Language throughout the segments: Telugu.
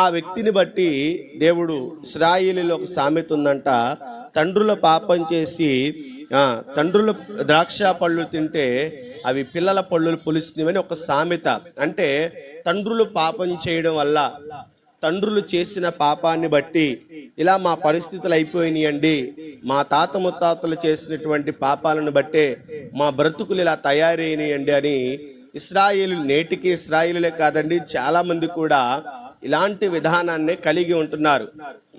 ఆ వ్యక్తిని బట్టి దేవుడు, ఇశ్రాయేలీలో ఒక సామెత ఉందంట, తండ్రుల పాపం చేసి తండ్రుల ద్రాక్ష పళ్ళు తింటే అవి పిల్లల పళ్ళు పులిసినవని ఒక సామెత. అంటే తండ్రులు పాపం చేయడం వల్ల, తండ్రులు చేసిన పాపాన్ని బట్టి ఇలా మా పరిస్థితులు అయిపోయినాయండి, మా తాత ముత్తాతలు చేసినటువంటి పాపాలను బట్టే మా బ్రతుకులు ఇలా తయారైనాయండి అని ఇశ్రాయేలు, నేటికి ఇశ్రాయేలులే కాదండి, చాలామంది కూడా ఇలాంటి విధానాన్నే కలిగి ఉంటున్నారు.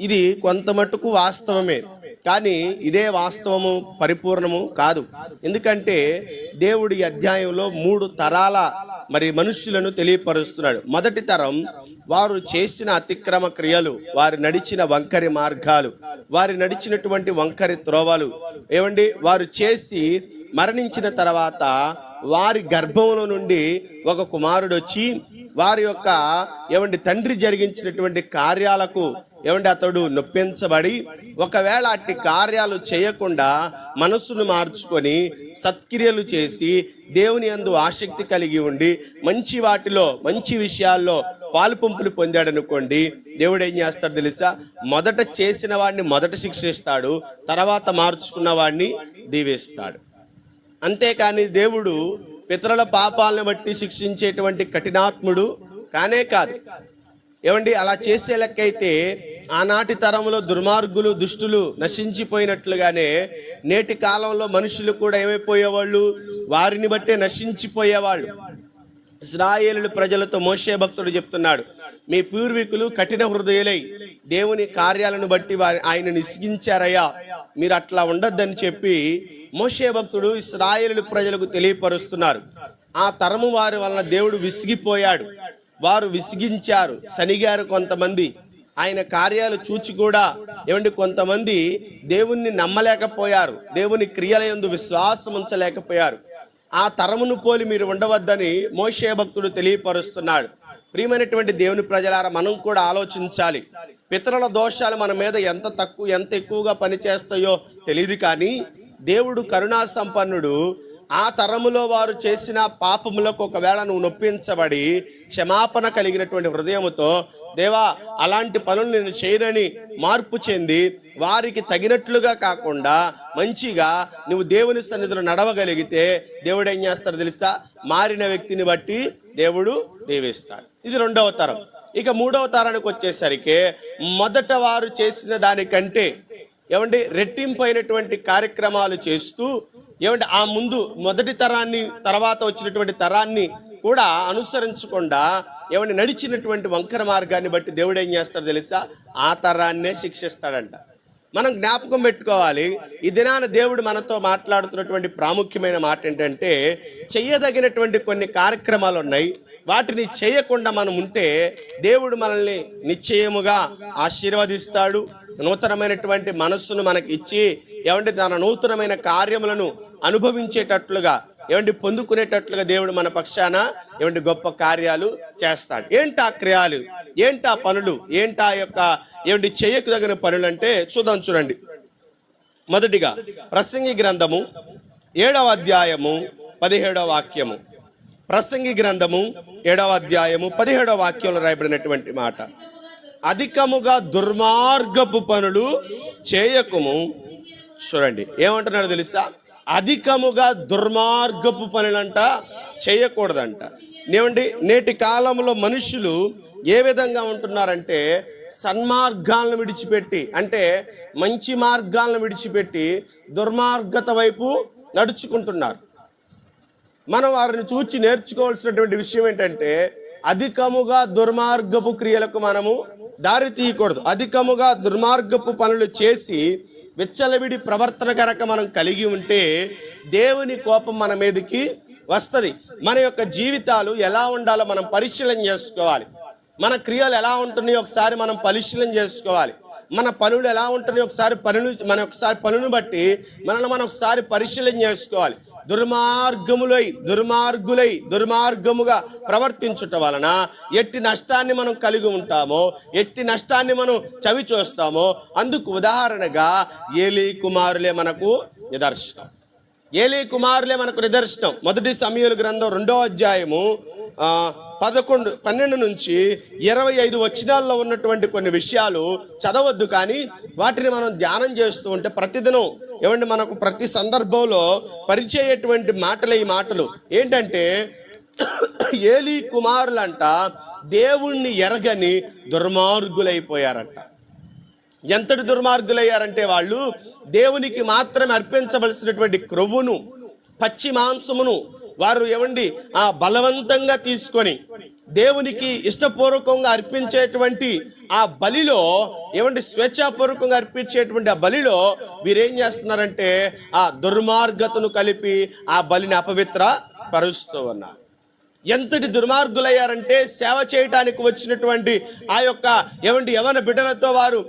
ఇది కొంత మట్టుకు వాస్తవమే, కానీ ఇదే వాస్తవము పరిపూర్ణము కాదు. ఎందుకంటే దేవుడి అధ్యాయంలో 3 తరాల మనుష్యులను తెలియపరుస్తున్నాడు. మొదటి తరం వారు చేసిన అతిక్రమ క్రియలు, వారు నడిచిన వంకరి మార్గాలు, వారు నడిచినటువంటి వంకరి త్రోవలు వారు చేసి మరణించిన తర్వాత వారి గర్భంలో నుండి ఒక కుమారుడు వచ్చి వారి యొక్క తండ్రి జరిగించినటువంటి కార్యాలకు అతడు నొప్పించబడి, ఒకవేళ అట్టి కార్యాలు చేయకుండా మనస్సును మార్చుకొని సత్క్రియలు చేసి దేవుని యందు ఆసక్తి కలిగి ఉండి మంచి వాటిలో, మంచి విషయాల్లో పాలుపంపులు పొందాడనుకోండి, దేవుడు ఏం చేస్తాడు తెలుసా? మొదట చేసిన వాడిని మొదట శిక్షిస్తాడు, తర్వాత మార్చుకున్న వాడిని దీవిస్తాడు. అంతేకాని దేవుడు పితరుల పాపాలను బట్టి శిక్షించేటువంటి కఠినాత్ముడు కానే కాదు. అలా చేసే లెక్కైతే ఆనాటి తరంలో దుర్మార్గులు, దుష్టులు నశించిపోయినట్లుగానే నేటి కాలంలో మనుషులు కూడా ఏమైపోయేవాళ్ళు? వారిని బట్టే నశించిపోయేవాళ్ళు. ఇశ్రాయేలు ప్రజలతో మోషే భక్తుడు చెప్తున్నాడు, మీ పూర్వీకులు కఠిన హృదయులై దేవుని కార్యాలను బట్టి ఆయనను ఇసిగించారయ్యా, మీరు అట్లా ఉండొద్దని చెప్పి మోషే భక్తుడు ఇశ్రాయేలు ప్రజలకు తెలియపరుస్తున్నారు. ఆ తరము వారి వలన దేవుడు విసిగిపోయాడు, వారు విసిగించారు, సనిగారు. కొంతమంది ఆయన కార్యాలు చూచి కూడా కొంతమంది దేవుణ్ణి నమ్మలేకపోయారు, దేవుని క్రియల యందు విశ్వాసం ఉంచలేకపోయారు. ఆ తరమును పోలి మీరు ఉండవద్దని మోషే భక్తుడు తెలియపరుస్తున్నాడు. ప్రియమైనటువంటి దేవుని ప్రజలారా, మనం కూడా ఆలోచించాలి. పితరుల దోషాలు మన మీద ఎంత ఎక్కువగా పనిచేస్తాయో తెలియదు, కానీ దేవుడు కరుణా సంపన్నుడు. ఆ తరములో వారు చేసిన పాపములకు ఒకవేళ నువ్వు నొప్పించబడి క్షమాపణ కలిగినటువంటి హృదయముతో, దేవా అలాంటి పనులు నేను చేయనని మార్పు చెంది వారికి తగినట్లుగా కాకుండా మంచిగా నువ్వు దేవుని సన్నిధిలో నడవగలిగితే దేవుడు ఏం చేస్తాడు తెలుసా? మారిన వ్యక్తిని బట్టి దేవుడు దీవిస్తాడు. ఇది 2వ తరం. ఇక 3వ తరానికి వచ్చేసరికి మొదట వారు చేసిన దానికంటే రెట్టింపైనటువంటి కార్యక్రమాలు చేస్తూ ఆ ముందు మొదటి తరాన్ని, తర్వాత వచ్చినటువంటి తరాన్ని కూడా అనుసరించకుండా నడిచినటువంటి వంకర మార్గాన్ని బట్టి దేవుడు ఏం చేస్తాడు తెలుసా? ఆ తరాన్నే శిక్షిస్తాడంట. మనం జ్ఞాపకం పెట్టుకోవాలి. ఈ దినాన దేవుడు మనతో మాట్లాడుతున్నటువంటి ప్రాముఖ్యమైన మాట ఏంటంటే, చెయ్యదగినటువంటి కొన్ని కార్యక్రమాలు ఉన్నాయి, వాటిని చేయకుండా మనం ఉంటే దేవుడు మనల్ని నిశ్చయముగా ఆశీర్వదిస్తాడు. నూతనమైనటువంటి మనస్సును మనకి ఇచ్చి తన నూతనమైన కార్యములను అనుభవించేటట్లుగా పొందుకునేటట్లుగా దేవుడు మన పక్షాన గొప్ప కార్యాలు చేస్తాడు. ఏంటా క్రియలు, ఏంటా పనులు, ఏంటా యొక్క చేయకదగిన పనులు అంటే చూడండి. మొదటిగా ప్రసంగి గ్రంథము 7వ అధ్యాయము 17వ వాక్యము. ప్రసంగి గ్రంథము 7వ అధ్యాయము 17వ వాక్యంలో రాయబడినటువంటి మాట, అధికముగా దుర్మార్గపు పనులు చేయకుము. చూడండి ఏమంటున్నాడు తెలుసా? అధికముగా దుర్మార్గపు పనులంట చేయకూడదంట. నేటి కాలంలో మనుషులు ఏ విధంగా ఉంటున్నారంటే, సన్మార్గాలను విడిచిపెట్టి, అంటే మంచి మార్గాలను విడిచిపెట్టి దుర్మార్గత వైపు నడుచుకుంటున్నారు. మనం వారిని చూచి నేర్చుకోవాల్సినటువంటి విషయం ఏంటంటే, అధికముగా దుర్మార్గపు క్రియలకు మనము దారి తీయకూడదు. అధికముగా దుర్మార్గపు పనులు చేసి విచ్చలవిడి ప్రవర్తన కనుక మనం కలిగి ఉంటే దేవుని కోపం మన మీదకి వస్తుంది. మన యొక్క జీవితాలు ఎలా ఉండాలో మనం పరిశీలన చేసుకోవాలి. మన క్రియలు ఎలా ఉంటున్నాయో ఒకసారి మనం పరిశీలన చేసుకోవాలి. మన పనులు ఎలా ఉంటున్నాయో ఒకసారి పనులను బట్టి మనం ఒకసారి పరిశీలన చేసుకోవాలి. దుర్మార్గముగా ప్రవర్తించుట వలన ఎట్టి నష్టాన్ని మనం కలిగి ఉంటామో, ఎట్టి నష్టాన్ని మనం చవి చూస్తామో, అందుకు ఉదాహరణగా ఏలీ కుమారులే మనకు నిదర్శనం. మొదటి సమూయేలు గ్రంథం 2వ అధ్యాయము 12 నుంచి 25 వచనాల్లో ఉన్నటువంటి కొన్ని విషయాలు చదవద్దు, కానీ వాటిని మనం ధ్యానం చేస్తూ ఉంటే ప్రతిదినం ఏమంటే మనకు ప్రతి సందర్భంలో పరిచయ్యేటువంటి మాటలే ఈ మాటలు. ఏంటంటే ఏలీ కుమారులంట దేవుణ్ణి ఎరగని దుర్మార్గులైపోయారంట. ఎంతటి దుర్మార్గులయ్యారంటే వాళ్ళు దేవునికి మాత్రమే అర్పించవలసినటువంటి క్రొవ్వును, పచ్చి మాంసమును వారు బలవంతంగా తీసుకొని దేవునికి ఇష్టపూర్వకంగా అర్పించేటువంటి ఆ బలిలో స్వేచ్ఛాపూర్వకంగా అర్పించేటువంటి ఆ బలిలో వీరేం చేస్తున్నారంటే ఆ దుర్మార్గతను కలిపి ఆ బలిని అపవిత్ర పరుస్తూ ఉన్నారు. ఎంతటి దుర్మార్గులయ్యారంటే సేవ చేయటానికి వచ్చినటువంటి ఆ యొక్క యవన బిడ్డలతో వారు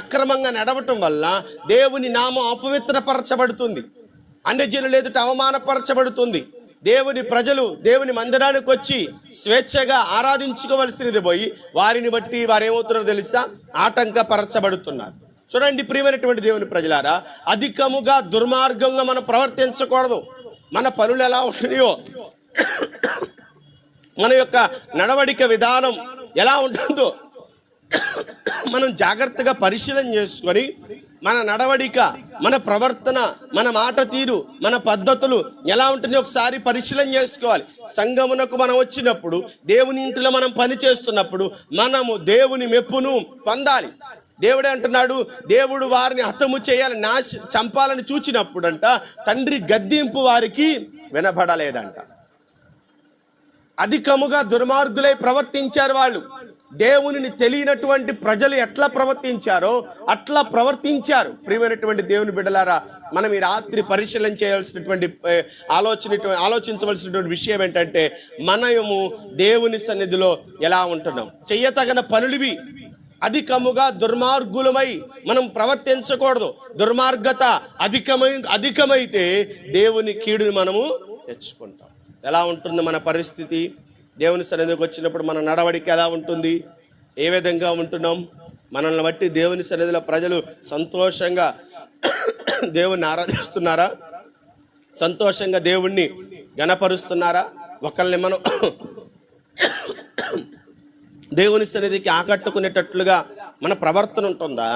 అక్రమంగా నడవటం వల్ల దేవుని నామం అపవిత్రపరచబడుతుంది, అన్యజనులు ఎదుట అవమానపరచబడుతుంది. దేవుని ప్రజలు దేవుని మందిరానికి వచ్చి స్వేచ్ఛగా ఆరాధించుకోవలసినది పోయి వారిని బట్టి వారేమవుతున్నారో తెలుసా, ఆటంకపరచబడుతున్నారు. చూడండి ప్రియమైనటువంటి దేవుని ప్రజలారా, అధికముగా దుర్మార్గంగా మనం ప్రవర్తించకూడదు. మన పనులు ఎలా ఉంటున్నాయో, మన యొక్క నడవడిక విధానం ఎలా ఉంటుందో మనం జాగ్రత్తగా పరిశీలన చేసుకొని మన నడవడిక, మన ప్రవర్తన, మన మాట తీరు, మన పద్ధతులు ఎలా ఉంటుందో ఒకసారి పరిశీలన చేసుకోవాలి. సంఘమునకు మనం వచ్చినప్పుడు, దేవుని ఇంటిలో మనం పని చేస్తున్నప్పుడు మనము దేవుని మెప్పును పొందాలి. దేవుడే అంటున్నాడు, దేవుడు వారిని హతము చేయాలి, చంపాలని చూచినప్పుడంట తండ్రి గద్దింపు వారికి వినబడలేదంట. అధికముగా దుర్మార్గులై ప్రవర్తించారు వాళ్ళు. దేవునిని తెలియనటువంటి ప్రజలు ఎట్లా ప్రవర్తించారో అట్లా ప్రవర్తించారు. ప్రియమైనటువంటి దేవుని బిడ్డలారా, మనం ఈ రాత్రి పరిశీలన చేయాల్సినటువంటి ఆలోచించవలసినటువంటి విషయం ఏంటంటే, మనము దేవుని సన్నిధిలో ఎలా ఉంటున్నాం. చెయ్యతగిన పనులివి. అధికముగా దుర్మార్గులమై మనం ప్రవర్తించకూడదు. దుర్మార్గత అధికమైతే దేవుని కీడుని మనము తెచ్చుకుంటాం. ఎలా ఉంటుంది మన పరిస్థితి? దేవుని సన్నిధికి వచ్చినప్పుడు మన నడవడిక ఎలా ఉంటుంది? ఏ విధంగా ఉంటున్నాం? మనల్ని బట్టి దేవుని సన్నిధిలో ప్రజలు సంతోషంగా దేవుణ్ణి ఆరాధిస్తున్నారా? సంతోషంగా దేవుణ్ణి గణపరుస్తున్నారా? ఒకళ్ళని మనం దేవుని సన్నిధికి ఆకట్టుకునేటట్లుగా మన ప్రవర్తన ఉంటుందా?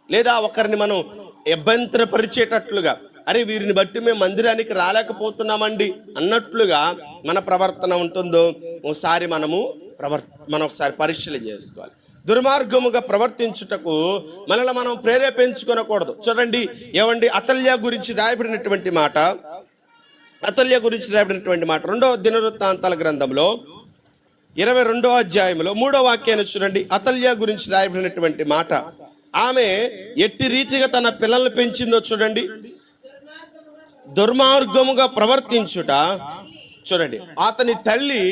లేదా ఒకరిని మనం ఇబ్బందిపరిచేటట్లుగా, అరే వీరిని బట్టి మేము మందిరానికి రాలేకపోతున్నామండి అన్నట్లుగా మన ప్రవర్తన ఉంటుందో ఒకసారి మనం ఒకసారి పరిశీలన చేసుకోవాలి. దుర్మార్గముగా ప్రవర్తించుటకు మనల్ని మనం ప్రేరేపించుకొనకూడదు. చూడండి అతల్య గురించి రాయబడినటువంటి మాట, 2వ దినవృత్తాంతాల గ్రంథంలో 22వ అధ్యాయంలో 3వ వాక్యాన్ని చూడండి. అతల్య గురించి రాయబడినటువంటి మాట, ఆమె ఎట్టి రీతిగా తన పిల్లల్ని పెంచిందో చూడండి. దుర్మార్గముగా ప్రవర్తించుట. చూడండి, అతని తల్లి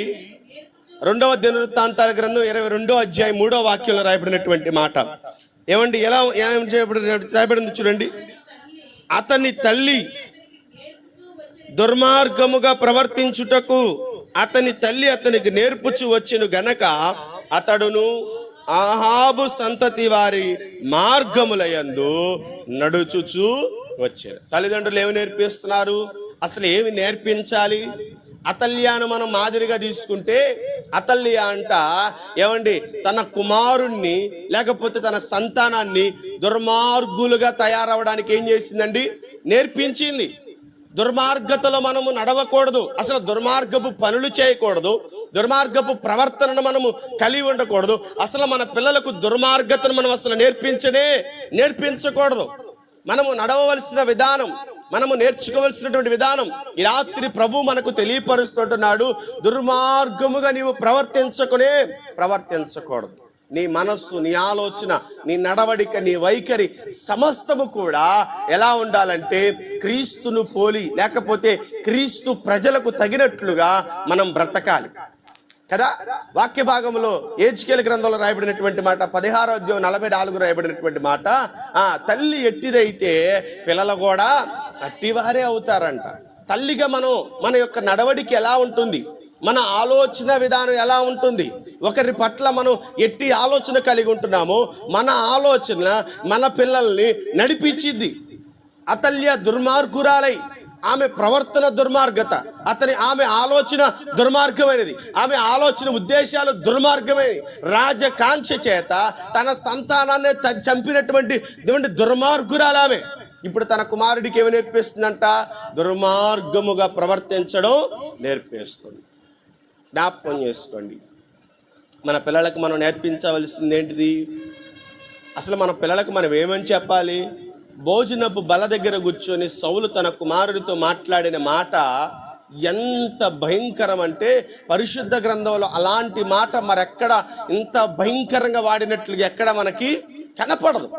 2వ దినవృత్తాంతాల గ్రంథం 22వ అధ్యాయం 3వ వాక్యంలో రాయబడినటువంటి మాట ఏం రాయబడింది చూడండి. అతని తల్లి దుర్మార్గముగా ప్రవర్తించుటకు అతని తల్లి అతనికి నేర్పుచు వచ్చెను గనక అతడును ఆహాబు సంతతి వారి మార్గములయందు నడుచుచు వచ్చారు. తల్లిదండ్రులు ఏమి నేర్పిస్తున్నారు? అసలు ఏమి నేర్పించాలి? అతల్యాను మనం మాదిరిగా తీసుకుంటే, అతల్య అంట తన కుమారుణ్ణి లేకపోతే తన సంతానాన్ని దుర్మార్గులుగా తయారవడానికి ఏం చేసిందండి? నేర్పించింది. దుర్మార్గతలో మనము నడవకూడదు, అసలు దుర్మార్గపు పనులు చేయకూడదు, దుర్మార్గపు ప్రవర్తనను మనము కలిగి ఉండకూడదు. అసలు మన పిల్లలకు దుర్మార్గతను మనం అసలు నేర్పించకూడదు. మనము నడవవలసిన విధానం, మనము నేర్చుకోవలసినటువంటి విధానం ఈ రాత్రి ప్రభు మనకు తెలియపరుస్తుంటున్నాడు. దుర్మార్గముగా నీవు ప్రవర్తించకూడదు. నీ మనస్సు, నీ ఆలోచన, నీ నడవడిక, నీ వైఖరి సమస్తము కూడా ఎలా ఉండాలంటే క్రీస్తును పోలి, లేకపోతే క్రీస్తు ప్రజలకు తగినట్లుగా మనం బ్రతకాలి కదా. వాక్య భాగంలో ఏజ్కేలు గ్రంథంలో రాయబడినటువంటి మాట 16వ అధ్యాయం 44 రాయబడినటువంటి మాట, తల్లి ఎట్టిదైతే పిల్లలు కూడా అట్టివారే అవుతారంట. తల్లిగా మన యొక్క నడవడిక ఎలా ఉంటుంది, మన ఆలోచన విధానం ఎలా ఉంటుంది, ఒకరి పట్ల మనం ఎట్టి ఆలోచన కలిగి ఉంటున్నామో మన ఆలోచన మన పిల్లల్ని నడిపించింది. అతల్య దుర్మార్గురాలై ఆమె ప్రవర్తన దుర్మార్గత, ఆమె ఆలోచన దుర్మార్గమైనది, ఆమె ఆలోచన ఉద్దేశాలు దుర్మార్గమైనవి. రాజకాంక్ష చేత తన సంతానాన్ని చంపినటువంటి దుర్మార్గురాలు ఆమె. ఇప్పుడు తన కుమారుడికి ఏమి నేర్పిస్తుందంట? దుర్మార్గముగా ప్రవర్తించడం నేర్పిస్తుంది. జ్ఞాపకం చేసుకోండి, మన పిల్లలకు మనం నేర్పించవలసింది ఏంటిది? అసలు మన పిల్లలకు మనం ఏమని చెప్పాలి? భోజనపు బల దగ్గర కూర్చొని సౌలు తన కుమారుడితో మాట్లాడిన మాట ఎంత భయంకరం అంటే, పరిశుద్ధ గ్రంథంలో అలాంటి మాట మరెక్కడ ఇంత భయంకరంగా వాడినట్లుగా ఎక్కడ మనకి కనపడదు.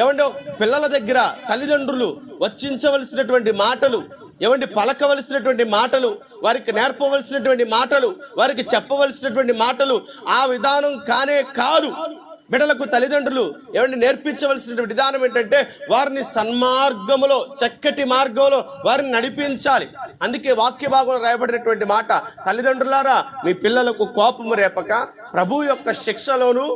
ఏమంటే పిల్లల దగ్గర తల్లిదండ్రులు వచ్చించవలసినటువంటి మాటలు, ఏమంటే పలకవలసినటువంటి మాటలు, వారికి నేర్పవలసినటువంటి మాటలు, వారికి చెప్పవలసినటువంటి మాటలు ఆ విధానం కానే కాదు. బిడ్డలకు తల్లిదండ్రులు ఏమంటే నేర్పించవలసినటువంటి విధానం ఏంటంటే, వారిని సన్మార్గములో, చక్కటి మార్గంలో వారిని నడిపించాలి. అందుకే వాక్య భాగంలో రాయబడినటువంటి మాట, తల్లిదండ్రులారా మీ పిల్లలకు కోపము రేపక ప్రభు యొక్క శిక్షలోను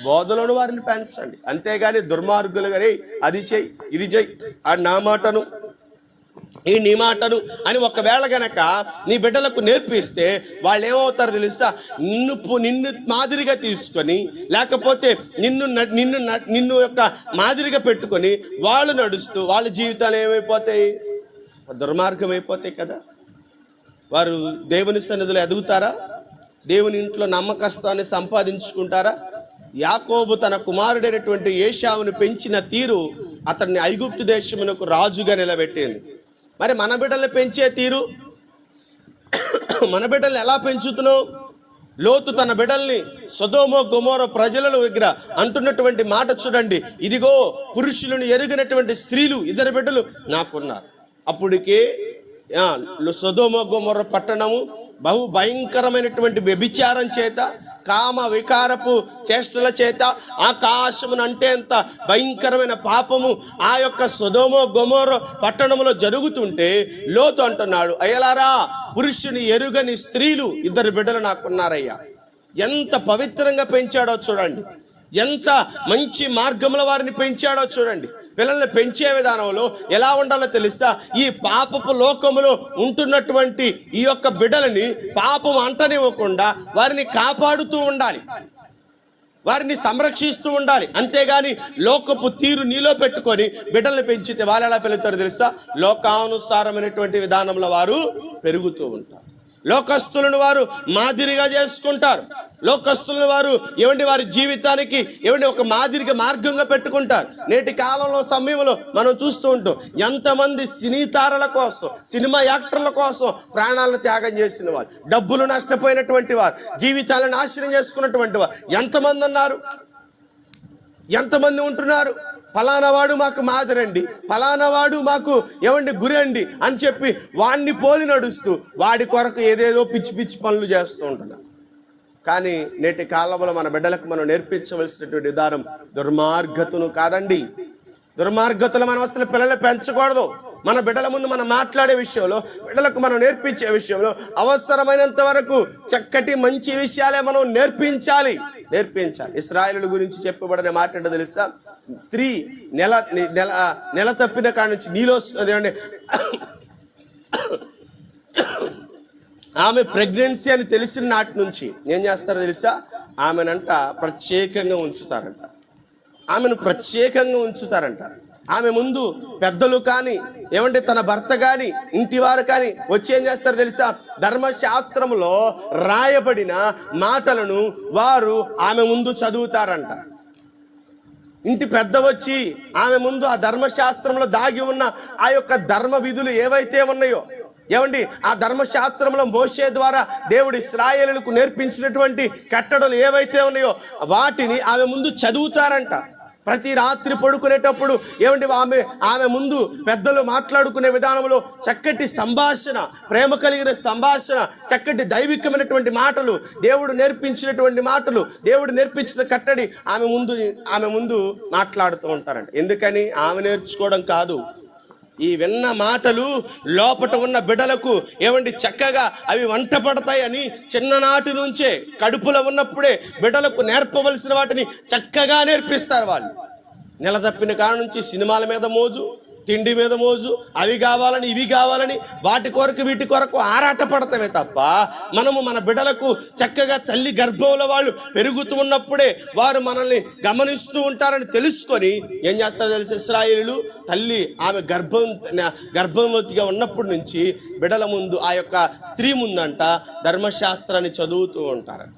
బోధలోను వారిని పెంచండి. అంతేగాని దుర్మార్గులుగా రే అది చెయ్యి ఇది చెయ్యి, ఆ నా మాటను ఈ నీ మాటను అని ఒకవేళ గనక నీ బిడ్డలకు నేర్పిస్తే వాళ్ళు ఏమవుతారో తెలుసా? నిన్ను మాదిరిగా తీసుకొని, లేకపోతే నిన్ను యొక్క మాదిరిగా పెట్టుకొని వాళ్ళు నడుస్తూ వాళ్ళ జీవితాలు ఏమైపోతాయి? దుర్మార్గం అయిపోతాయి కదా. వారు దేవుని సన్నిధిలో ఎదుగుతారా? దేవుని ఇంట్లో నమ్మకస్తాన్ని సంపాదించుకుంటారా? యాకోబు తన కుమారుడైనటువంటి ఏశావును పెంచిన తీరు అతన్ని ఐగుప్తు దేశమునకు రాజుగా నిలబెట్టింది. మరి మన బిడ్డల్ని పెంచే తీరు, మన బిడ్డల్ని ఎలా పెంచుతున్నావు? లోతు తన బిడ్డల్ని సొదొమ గొమొర ప్రజల దగ్గర అంటున్నటువంటి మాట చూడండి, ఇదిగో పురుషులను ఎరుగినటువంటి స్త్రీలు 2 బిడ్డలు నాకున్నారు. అప్పటికే సొదొమ గొమొర పట్టణము బహు భయంకరమైనటువంటి వ్యభిచారం చేత, కామ వికారపు చేష్టల చేత ఆకాశమును అంటే అంత భయంకరమైన పాపము ఆ యొక్క సొదొమ గొమొర పట్టణంలో జరుగుతుంటే లోతు అంటున్నాడు, అయ్యలారా పురుషుని ఎరుగని స్త్రీలు 2 బిడ్డలు నాకున్నారయ్యా. ఎంత పవిత్రంగా పెంచాడో చూడండి, ఎంత మంచి మార్గంలో వారిని పెంచాడో చూడండి. పిల్లల్ని పెంచే విధానంలో ఎలా ఉండాలో తెలుసా? ఈ పాపపు లోకములో ఉంటున్నటువంటి ఈ యొక్క బిడ్డలని పాపం అంటనివ్వకుండా వారిని కాపాడుతూ ఉండాలి, వారిని సంరక్షిస్తూ ఉండాలి. అంతేగాని లోకపు తీరు నీలో పెట్టుకొని బిడ్డల్ని పెంచితే వాళ్ళు ఎలా పెరుగుతారో తెలుసా? లోకానుసారమైనటువంటి విధానంలో వారు పెరుగుతూ ఉంటారు. లోకస్తులను వారు మాదిరిగా చేసుకుంటారు. లోకస్తులను వారు వారి జీవితానికి ఒక మాదిరిగా మార్గంగా పెట్టుకుంటారు. నేటి కాలంలో సమయంలో మనం చూస్తూ ఉంటాం, ఎంతమంది సినీ తారల కోసం, సినిమా యాక్టర్ల కోసం ప్రాణాలను త్యాగం చేసిన వారు, డబ్బులు నష్టపోయినటువంటి వారు, జీవితాలను నాశనం చేసుకున్నటువంటి వారు ఎంతమంది ఉన్నారు, ఎంతమంది ఉంటున్నారు? ఫలానా వాడు మాకు మాదిరండి, ఫలానా వాడు మాకు గురి అండి అని చెప్పి వాడిని పోలి నడుస్తూ వాడి కొరకు ఏదేదో పిచ్చి పిచ్చి పనులు చేస్తూ ఉంటున్నారు. కానీ నేటి కాలంలో మన బిడ్డలకు మనం నేర్పించవలసినటువంటి విధానం దుర్మార్గతను కాదండి. దుర్మార్గతలు మనం అసలు పిల్లల్ని పెంచకూడదు. మన బిడ్డల ముందు మనం మాట్లాడే విషయంలో, బిడ్డలకు మనం నేర్పించే విషయంలో అవసరమైనంత వరకు చక్కటి మంచి విషయాలే మనం నేర్పించాలి. ఇశ్రాయేలు గురించి చెప్పబడిన మాట ఏంటో తెలుసా? స్త్రీ నెల తప్పిన కాడి నుంచి నీలో ఆమె ప్రెగ్నెన్సీ అని తెలిసిన నాటి నుంచి ఏం చేస్తారో తెలుసా? ఆమెనంట ప్రత్యేకంగా ఉంచుతారంట, ఆమెను ప్రత్యేకంగా ఉంచుతారంట. ఆమె ముందు పెద్దలు కానీ తన భర్త కానీ ఇంటివారు కానీ వచ్చి ఏం చేస్తారో తెలుసా? ధర్మశాస్త్రంలో రాయబడిన మాటలను వారు ఆమె ముందు చదువుతారంట. ఇంటి పెద్ద వచ్చి ఆమె ముందు ఆ ధర్మశాస్త్రంలో దాగి ఉన్న ఆ యొక్క ధర్మ విధులు ఏవైతే ఉన్నాయో, ఆ ధర్మశాస్త్రంలో మోషే ద్వారా దేవుడు ఇశ్రాయేలులకు నేర్పించినటువంటి కట్టడలు ఏవైతే ఉన్నాయో వాటిని ఆమె ముందు చదువుతారంట. ప్రతి రాత్రి పడుకునేటప్పుడు ఆమె ముందు పెద్దలు మాట్లాడుకునే విధానంలో చక్కటి సంభాషణ, ప్రేమ కలిగిన సంభాషణ, చక్కటి దైవికమైనటువంటి మాటలు, దేవుడు నేర్పించినటువంటి మాటలు, దేవుడు నేర్పించిన కట్టడి ఆమె ముందు మాట్లాడుతూ ఉంటారంట. ఎందుకని? ఆమె నేర్చుకోవడం కాదు, ఈ విన్న మాటలు లోపట ఉన్న బిడ్డలకు చక్కగా అవి వంట పడతాయని చిన్ననాటి నుంచే కడుపులో ఉన్నప్పుడే బిడ్డలకు నేర్పవలసిన వాటిని చక్కగా నేర్పిస్తారు. వాళ్ళు నెల తప్పిన కాడ నుంచి సినిమాల మీద మోజు, తిండి మీద మోజు, అవి కావాలని ఇవి కావాలని వాటి కొరకు వీటి కొరకు ఆరాట పడతామే తప్ప మనము మన బిడ్డలకు చక్కగా తల్లి గర్భంలో వాళ్ళు పెరుగుతూ ఉన్నప్పుడే వారు మనల్ని గమనిస్తూ ఉంటారని తెలుసుకొని ఏం చేస్తారో తెలిసి ఇశ్రాయేలీయులు తల్లి ఆమె గర్భవతిగా ఉన్నప్పటి నుంచి బిడ్డల ముందు ఆ యొక్క స్త్రీ ముందంట ధర్మశాస్త్రాన్ని చదువుతూ ఉంటారంట,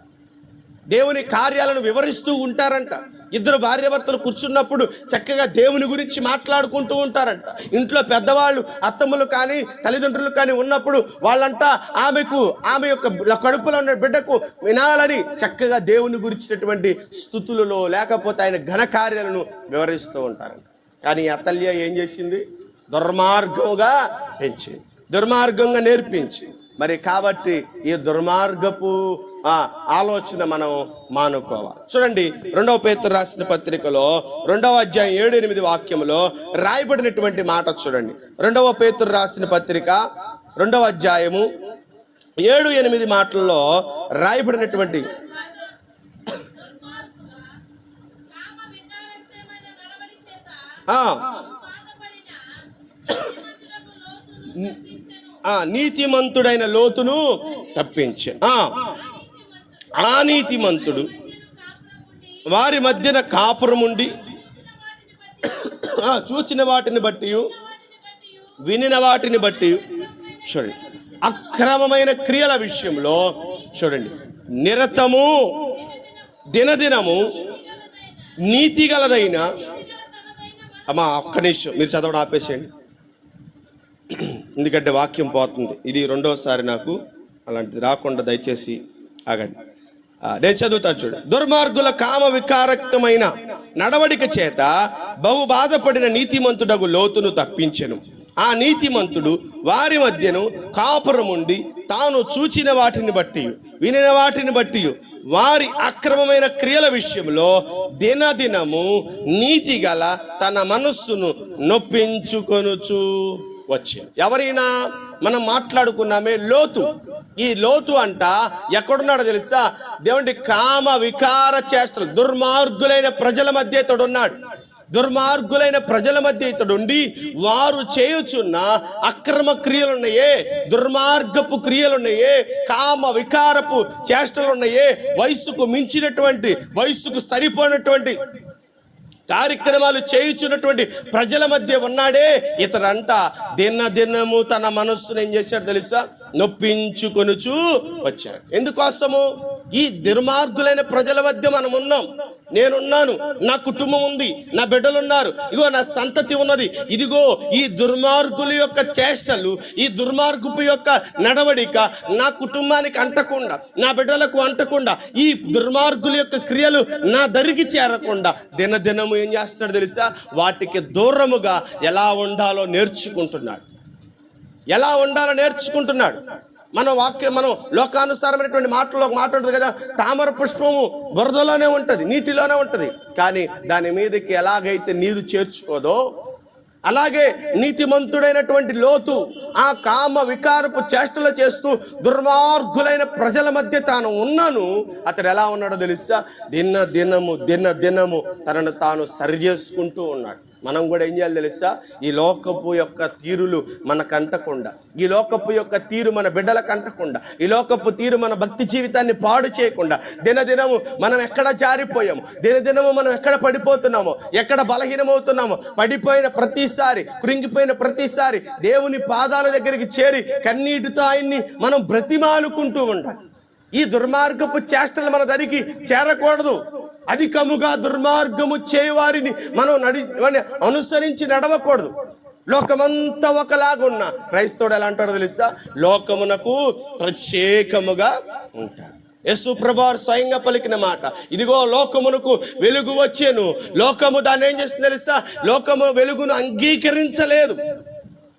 దేవుని కార్యాలను వివరిస్తూ ఉంటారంట. ఇద్దరు భార్యాభర్తలు కూర్చున్నప్పుడు చక్కగా దేవుని గురించి మాట్లాడుకుంటూ ఉంటారంట. ఇంట్లో పెద్దవాళ్ళు అత్తమ్మలు కానీ తల్లిదండ్రులు కానీ ఉన్నప్పుడు వాళ్ళంతా ఆమె యొక్క కడుపులో ఉన్న బిడ్డకు వినాలని చక్కగా దేవుని గురించినటువంటి స్తుతులలో లేకపోతే ఆయన ఘనకార్యాలను వివరిస్తూ ఉంటారంట. కానీ అతల్య ఏం చేసింది? దుర్మార్గంగా పెంచింది, దుర్మార్గంగా నేర్పించి. మరి కాబట్టి ఈ దుర్మార్గపు ఆలోచన మనం మానుకోవాలి. చూడండి, 2వ పేతురు రాసిన పత్రికలో 2వ అధ్యాయం 7-8 వాక్యంలో రాయబడినటువంటి మాట చూడండి. 2వ పేతురు రాసిన పత్రిక 2వ అధ్యాయము 7-8 మాటల్లో రాయబడినటువంటి నీతిమంతుడైన లోతును తప్పించే ఆ నీతిమంతుడు వారి మధ్యన కాపురముండి చూచిన వాటిని బట్టి వినిన వాటిని బట్టి చూడండి అక్రమమైన క్రియల విషయంలో చూడండి నిరతము దినదినము నీతి గలదైన ఒక్క నిమిషం మీరు చదవడం ఆపేసేయండి, ఎందుకంటే వాక్యం పోతుంది. ఇది 2వసారి నాకు అలాంటిది రాకుండా దయచేసి ఆగండి. నేను చదువుతాను చూడు. దుర్మార్గుల కామ వికారక్తమైన నడవడిక చేత బహు బాధపడిన నీతిమంతుడగు లోతును తప్పించెను. ఆ నీతిమంతుడు వారి మధ్యను కాపురముండి తాను చూచిన వాటిని బట్టి వినిన వాటిని బట్టి వారి అక్రమమైన క్రియల విషయంలో దినదినము నీతి గల తన మనస్సును నొప్పించుకొనుచు వచ్చింది. ఎవరైనా మనం మాట్లాడుకున్నామే లోతు. ఈ లోతు అంట ఎక్కడున్నాడో తెలుసా? దేవుడి కామ వికార చేష్టలు దుర్మార్గులైన ప్రజల మధ్య ఇతడున్నాడు. దుర్మార్గులైన ప్రజల మధ్య ఇతడుండి వారు చేయుచున్న అక్రమ క్రియలున్నాయే, దుర్మార్గపు క్రియలున్నాయే, కామ వికారపు చేష్టలున్నాయే, వయస్సుకు మించినటువంటి వయస్సుకు సరిపోయినటువంటి కార్యక్రమాలు చేయుచున్నటువంటి ప్రజల మధ్య ఉన్నాడే ఇతడంట దినదినము తన మనస్సును ఏం చేశాడు తెలుసా? నొప్పించుకొనుచు వచ్చాడు. ఎందుకోసము? ఈ దుర్మార్గులైన ప్రజల మధ్య మనం ఉన్నాం. నేనున్నాను, నా కుటుంబం ఉంది, నా బిడ్డలున్నారు, ఇగో నా సంతతి ఉన్నది. ఇదిగో ఈ దుర్మార్గుల యొక్క చేష్టలు, ఈ దుర్మార్గుపు యొక్క నడవడిక నా కుటుంబానికి అంటకుండా, నా బిడ్డలకు అంటకుండా, ఈ దుర్మార్గుల యొక్క క్రియలు నా దరికి చేరకుండా దినదినము ఏం చేస్తున్నాడు తెలుసా? వాటికి దూరముగా ఎలా ఉండాలో నేర్చుకుంటున్నాడు. ఎలా ఉండాలో నేర్చుకుంటున్నాడు. మనం లోకానుసారమైనటువంటి మాటల్లో ఒక మాట ఉంటుంది కదా, తామర పుష్పము బురదలోనే ఉంటుంది, నీటిలోనే ఉంటుంది, కానీ దాని మీదకి ఎలాగైతే నీరు చేర్చుకోదో అలాగే నీతిమంతుడైనటువంటి లోతు ఆ కామ వికారపు చేష్టలు చేస్తూ దుర్మార్గులైన ప్రజల మధ్య తాను ఉన్నాను. అతడు ఎలా ఉన్నాడో తెలుసా? దినదినము తనను తాను సరి చేసుకుంటూ ఉన్నాడు. మనం కూడా ఏం చేయాలి తెలుసా? ఈ లోకపు యొక్క తీరులు మనకు అంటకుండా, ఈ లోకపు యొక్క తీరు మన బిడ్డలకు అంటకుండా, ఈ లోకపు తీరు మన భక్తి జీవితాన్ని పాడు చేయకుండా దినదినము మనం ఎక్కడ జారిపోయాము, దినదినము మనం ఎక్కడ పడిపోతున్నామో, ఎక్కడ బలహీనమవుతున్నామో, పడిపోయిన ప్రతిసారి, కృంగిపోయిన ప్రతిసారి దేవుని పాదాల దగ్గరికి చేరి కన్నీటితో ఆయన్ని మనం బ్రతిమాలుకుంటూ ఉండాలి. ఈ దుర్మార్గపు చేష్టలు మన దరికి చేరకూడదు. అధికముగా దుర్మార్గము చేయవారిని మనం అనుసరించి నడవకూడదు. లోకమంతా ఒకలాగున్నా క్రైస్తవుడు ఎలా అంటాడో తెలుసా? లోకమునకు ప్రత్యేకముగా ఉంటాడు. యేసు ప్రభువారు స్వయంగా పలికిన మాట, ఇదిగో లోకమునకు వెలుగు వచ్చేను, లోకము దాన్ని ఏం చేస్తుంది తెలుసా? లోకము వెలుగును అంగీకరించలేదు,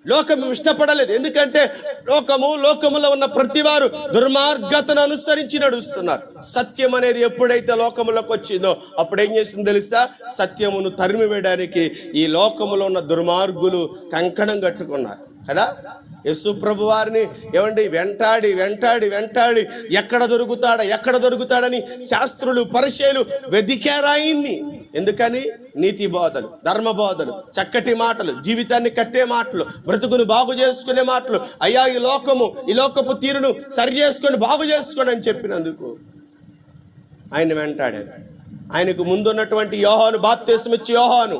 లోకము ఇష్టపడలేదు. ఎందుకంటే లోకములో ఉన్న ప్రతివారు దుర్మార్గతను అనుసరించి నడుస్తున్నారు. సత్యం అనేది ఎప్పుడైతే లోకములోకి వచ్చిందో అప్పుడు ఏం చేసింది తెలుసా? సత్యమును తరిమి వేయడానికి ఈ లోకములో ఉన్న దుర్మార్గులు కంకణం కట్టుకున్నారు కదా. యేసు ప్రభు వారిని ఏమండి వెంటాడి ఎక్కడ దొరుకుతాడని శాస్త్రులు పరిచయులు వెదికారాయిన్ని. ఎందుకని? నీతి బోధలు, ధర్మ బోధలు, చక్కటి మాటలు, జీవితాన్ని కట్టే మాటలు, బ్రతుకును బాగు చేసుకునే మాటలు. అయ్యా ఈ లోకపు తీరును సరి చేసుకొని బాగు చేసుకోండి అని చెప్పినందుకు ఆయన వెంటాడాడు. ఆయనకు ముందున్నటువంటి యోహాను, బాప్తిస్మమిచ్చే యోహాను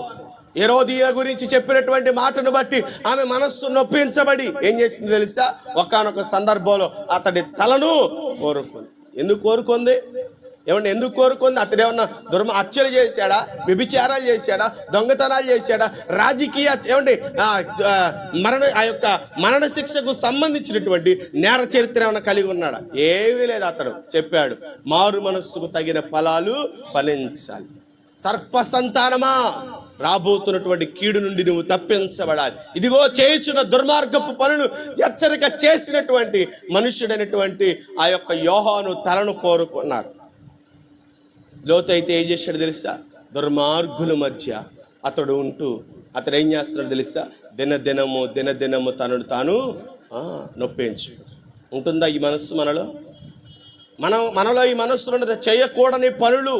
హెరోదియ గురించి చెప్పినటువంటి మాటను బట్టి ఆమె మనస్సు నొప్పించబడి ఏం చేసింది తెలుసా? ఒకానొక సందర్భంలో అతడి తలను కోరుకుంది. ఎందుకు కోరుకుంది? ఎందుకు కోరుకుంది? అతడు ఏమన్నా హత్యలు చేశాడా? వ్యభిచారాలు చేశాడా? దొంగతనాలు చేశాడా? రాజకీయ మరణ శిక్షకు సంబంధించినటువంటి నేర చరిత్ర ఏమైనా కలిగి ఉన్నాడా? ఏమీ లేదు. అతడు చెప్పాడు, మారు మనస్సుకు తగిన ఫలాలు ఫలించాలి. సర్ప సంతానమా, రాబోతున్నటువంటి కీడు నుండి నువ్వు తప్పించబడాలి. ఇదిగో చేయుచున్న దుర్మార్గపు పనులు హెచ్చరిక చేసినటువంటి మనుష్యుడైనటువంటి ఆ యొక్క యోహాను తలను కోరుకున్నారు. లోతు అయితే ఏం చేశాడు తెలుసా? దుర్మార్గుల మధ్య అతడు ఉంటూ అతడు ఏం చేస్తున్నాడు తెలుసా? దినదినము తనను తాను నొప్పించు. ఉంటుందా ఈ మనస్సు మనలో ఈ మనస్సులో ఉన్నది? చేయకూడని పనులు,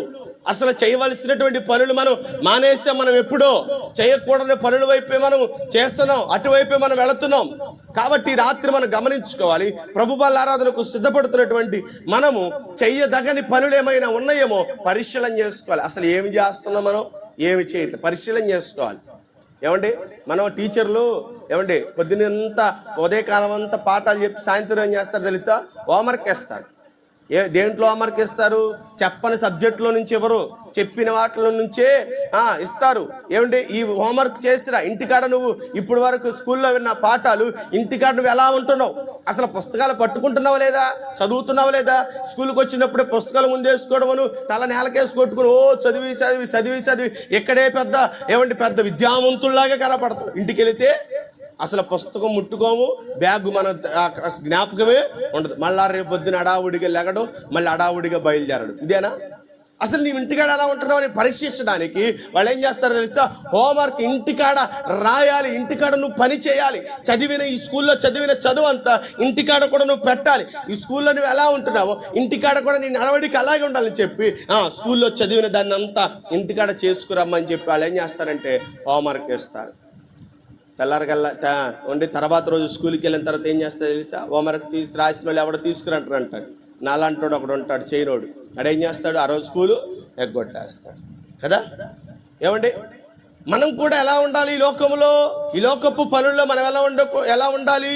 అసలు చేయవలసినటువంటి పనులు మనం మానేసాం. మనం ఎప్పుడో చేయకూడని పనుల వైపే మనం చేస్తున్నాం, అటువైపే మనం వెళుతున్నాం. కాబట్టి రాత్రి మనం గమనించుకోవాలి. ప్రభు బల్ల ఆరాధనకు సిద్ధపడుతున్నటువంటి మనము చెయ్యదగని పనులు ఏమైనా ఉన్నాయేమో పరిశీలన చేసుకోవాలి. అసలు ఏమి చేస్తున్నాం, మనం ఏమి చేయట్లేదు పరిశీలన చేసుకోవాలి. మనం టీచర్లు పొద్దునంతా ఉదయకాలం అంతా పాఠాలు చెప్పి సాయంత్రం ఏం చేస్తారు తెలుసా? హోంవర్క్ వేస్తారు. దేంట్లో హోంవర్క్ ఇస్తారు? చెప్పని సబ్జెక్టులో నుంచి ఎవరు చెప్పిన వాటిలో నుంచే ఇస్తారు. ఈ హోంవర్క్ చేసిరా, ఇంటికాడ నువ్వు ఇప్పుడు వరకు స్కూల్లో విన్న పాఠాలు ఇంటికాడ నువ్వు ఎలా ఉంటున్నావు? అసలు పుస్తకాలు పట్టుకుంటున్నావు లేదా? చదువుతున్నావు లేదా? స్కూల్కి వచ్చినప్పుడే పుస్తకాలు ముందేసుకోవడమును, తల నేలకేసి కొట్టుకుని చదివి ఇక్కడే పెద్ద విద్యావంతుల్లాగా కనపడతావు. ఇంటికి వెళితే అసలు పుస్తకం ముట్టుకోము, బ్యాగ్ మన జ్ఞాపకమే ఉండదు. మళ్ళా రేపు పొద్దున అడావుడిగా లెగడం, మళ్ళీ అడావుడిగా బయలుదేరడం. ఇదేనా? అసలు నీవు ఇంటికాడ ఎలా ఉంటున్నావు అని పరీక్షించడానికి వాళ్ళు ఏం చేస్తారో తెలుసా? హోంవర్క్ ఇంటికాడ రాయాలి, ఇంటికాడ నువ్వు పని చేయాలి. ఈ స్కూల్లో చదివిన చదువు అంతా ఇంటికాడ కూడా నువ్వు పెట్టాలి. ఈ స్కూల్లో నువ్వు ఎలా ఉంటున్నావో ఇంటికాడ కూడా నీ నడవడికి అలాగే ఉండాలని చెప్పి స్కూల్లో చదివిన దాన్ని అంతా ఇంటికాడ చేసుకురమ్మని చెప్పి వాళ్ళు ఏం చేస్తారంటే హోంవర్క్ ఇస్తారు. తెల్లారగల్లా తర్వాత రోజు స్కూల్కి వెళ్ళిన తర్వాత ఏం చేస్తాడు తెలుసా? హోంవర్క్ రాసిన వాళ్ళు ఎవడో తీసుకురంటాడు. నాలాంటోడు ఒకడు ఉంటాడు, చేయనోడు. అడేం చేస్తాడు? ఆ రోజు స్కూలు ఎగ్గొట్టేస్తాడు కదా. మనం కూడా ఎలా ఉండాలి? ఈ లోకంలో, ఈ లోకపు పనుల్లో మనం ఎలా ఉండాలి?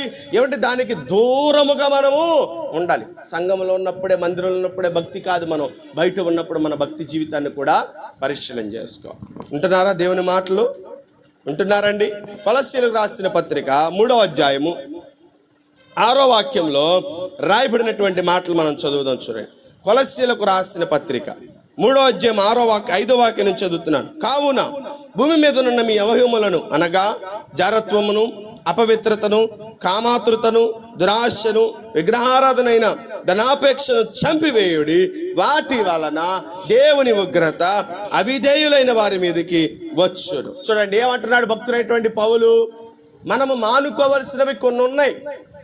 దానికి దూరముగా మనము ఉండాలి. సంఘంలో ఉన్నప్పుడే, మందిరంలో ఉన్నప్పుడే భక్తి కాదు. మనం బయట ఉన్నప్పుడు మన భక్తి జీవితాన్ని కూడా పరిశీలన చేసుకో. ఉంటున్నారా దేవుని మాటలు? ఉంటున్నారండి? కొలస్సీలకు రాసిన పత్రిక 3వ అధ్యాయము 6వ వాక్యంలో రాయబడినటువంటి మాటలు మనం చదువుదాం. చూడండి, కొలస్సీలకు రాసిన పత్రిక 3వ అధ్యాయం 5వ వాక్యం నుంచి చదువుతున్నాను. కావున భూమి మీదనున్న మీ అవయవములను అనగా జారత్వమును, అపవిత్రతను, కామాతృతను, దురాశను, విగ్రహారాధనైన ధనాపేక్షను చంపివేయుడి. వాటి వలన దేవుని ఉగ్రత అవిధేయులైన వారి మీదకి వచ్చును. చూడండి ఏమంటున్నాడు భక్తుడైనటువంటి పౌలు? మనము మానుకోవలసినవి కొన్ని ఉన్నాయి,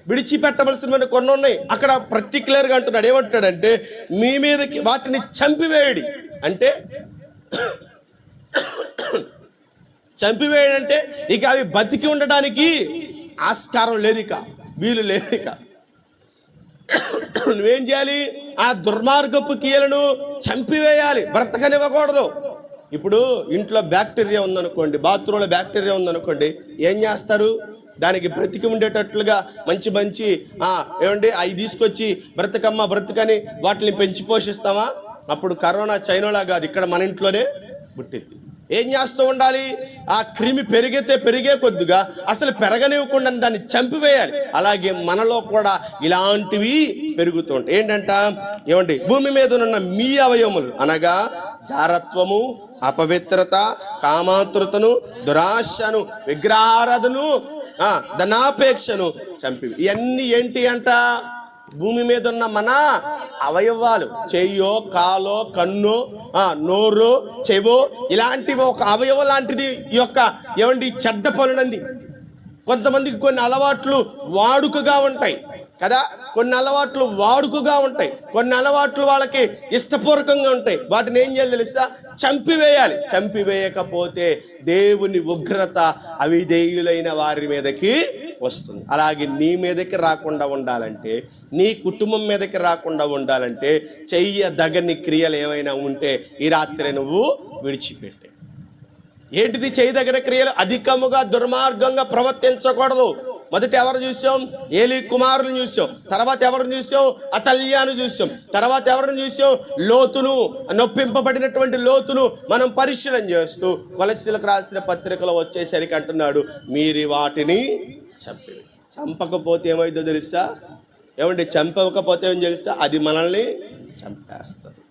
విడిచిపెట్టవలసినవి కొన్ని ఉన్నాయి. అక్కడ పర్టికులర్గా అంటున్నాడు. ఏమంటున్నాడంటే మీ మీదకి వాటిని చంపివేయుడి. అంటే చంపివేయడంటే ఇక అవి బతికి ఉండడానికి ఆస్కారం లేదు, ఇక వీలు లేదు. ఇక నువ్వేం చేయాలి? ఆ దుర్మార్గపు క్రియలను చంపివేయాలి, బ్రతకనివ్వకూడదు. ఇప్పుడు ఇంట్లో బ్యాక్టీరియా ఉందనుకోండి, బాత్రూంలో బ్యాక్టీరియా ఉందనుకోండి, ఏం చేస్తారు? దానికి బ్రతికి ఉండేటట్లుగా మంచి అవి తీసుకొచ్చి బ్రతకని వాటిని పెంచి పోషిస్తామా? అప్పుడు కరోనా చైనాలా కాదు, ఇక్కడ మన ఇంట్లోనే పుట్టింది. ఏం చేస్తూ ఉండాలి? ఆ క్రిమి పెరిగే కొద్దిగా అసలు పెరగనివ్వకుండా దాన్ని చంపివేయాలి. అలాగే మనలో కూడా ఇలాంటివి పెరుగుతూ ఉంటాయి. ఏంటంట? భూమి మీద ఉన్న మీ అవయవములు అనగా జారత్వము, అపవిత్రత, కామాతృతను, దురాశను, విగ్రహారాధను, ధనాపేక్షను చంపి. ఇవన్నీ ఏంటి అంట? భూమి మీద ఉన్న మన అవయవాలు. చెయ్యో, కాలో, కన్ను, నోరు, చెవో, ఇలాంటివి ఒక అవయవం లాంటిది. ఈ యొక్క చెడ్డ పనులండి. కొంతమందికి కొన్ని అలవాట్లు వాడుకగా ఉంటాయి. కదా. కొన్ని అలవాట్లు వాడుకగా ఉంటాయి, కొన్ని అలవాట్లు వాళ్ళకి ఇష్టపూర్వకంగా ఉంటాయి. వాటిని ఏం చేయాలి తెలుసా? చంపివేయాలి. చంపివేయకపోతే దేవుని ఉగ్రత అవిధేయులైన వారి మీదకి వస్తుంది. అలాగే నీ మీదకి రాకుండా ఉండాలంటే, నీ కుటుంబం మీదకి రాకుండా ఉండాలంటే, చెయ్యదగని క్రియలు ఏమైనా ఉంటే ఈ రాత్రి నువ్వు విడిచిపెట్టే. ఏంటిది చేయదగిన క్రియలు? అధికముగా దుర్మార్గంగా ప్రవర్తించకూడదు. మొదట ఎవరు చూసాం? ఏలీ కుమారుని చూసాం. తర్వాత ఎవరిని చూసాం? అతల్యాను చూసాం. తర్వాత ఎవరిని చూసాం? లోతును, నొప్పింపబడినటువంటి లోతును మనం పరిశీలన చేస్తూ కొలస్సీలకు రాసిన పత్రికలో వచ్చేసరికి అంటున్నాడు, మీరు వాటిని చంపకపోతే ఏమైందో తెలుసా? ఏమండి, చంపకపోతే ఏం తెలుసా? అది మనల్ని చంపేస్తుంది.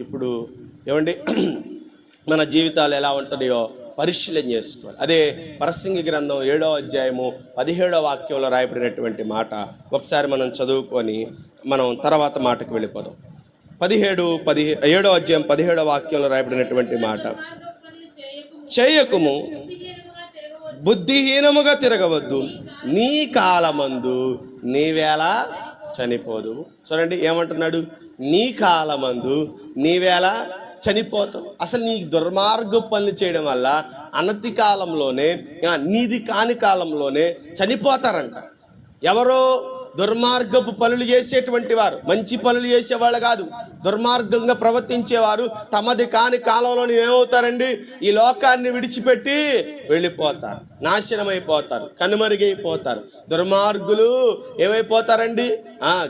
ఇప్పుడు ఏమండి, మన జీవితాలు ఎలా ఉంటున్నాయో పరిశీలన చేసుకోవాలి. అదే ప్రసంగి గ్రంథం 7వ అధ్యాయము 17వ వాక్యంలో రాయబడినటువంటి మాట ఒకసారి మనం చదువుకొని మనం తర్వాత మాటకు వెళ్ళిపోదాం. 7వ అధ్యాయం 17వ వాక్యంలో రాయబడినటువంటి మాట, చేయకుము, బుద్ధిహీనముగా తిరగవద్దు, నీ కాలమందు నీవేళ చనిపోదు. చూడండి ఏమంటున్నాడు? నీ కాలమందు నీవేళ చనిపోతావు. అసలు నీ దుర్మార్గ పనులు చేయడం వల్ల అనతి కాలంలోనే, నీది కాని కాలంలోనే చనిపోతారంట. ఎవరో దుర్మార్గపు పనులు చేసేటువంటి వారు, మంచి పనులు చేసేవాళ్ళు కాదు, దుర్మార్గంగా ప్రవర్తించేవారు తమది కాని కాలంలో ఏమవుతారండి? ఈ లోకాన్ని విడిచిపెట్టి వెళ్ళిపోతారు, నాశనమైపోతారు, కనుమరుగైపోతారు. దుర్మార్గులు ఏమైపోతారండి?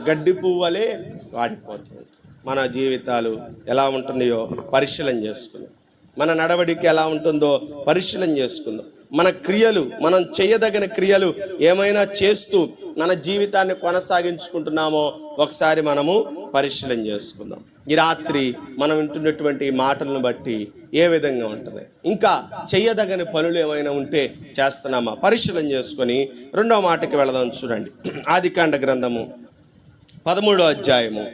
గడ్డి పువ్వులే వాడిపోతారు. మన జీవితాలు ఎలా ఉంటున్నాయో పరిశీలన చేసుకుందాం. మన నడవడికి ఎలా ఉంటుందో పరిశీలన చేసుకుందాం. మన క్రియలు, మనం చేయదగిన క్రియలు ఏమైనా చేస్తూ మన జీవితాన్ని కొనసాగించుకుంటున్నామో ఒకసారి మనము పరిశీలన చేసుకుందాం. ఈ రాత్రి మనం వింటున్నటువంటి మాటలను బట్టి ఏ విధంగా ఉంటున్నాయి, ఇంకా చేయదగని పనులు ఏమైనా ఉంటే చేస్తున్నామా పరిశీలన చేసుకొని రెండవ మాటకి వెళదాం. చూడండి, ఆదికాండ గ్రంథము 13వ అధ్యాయము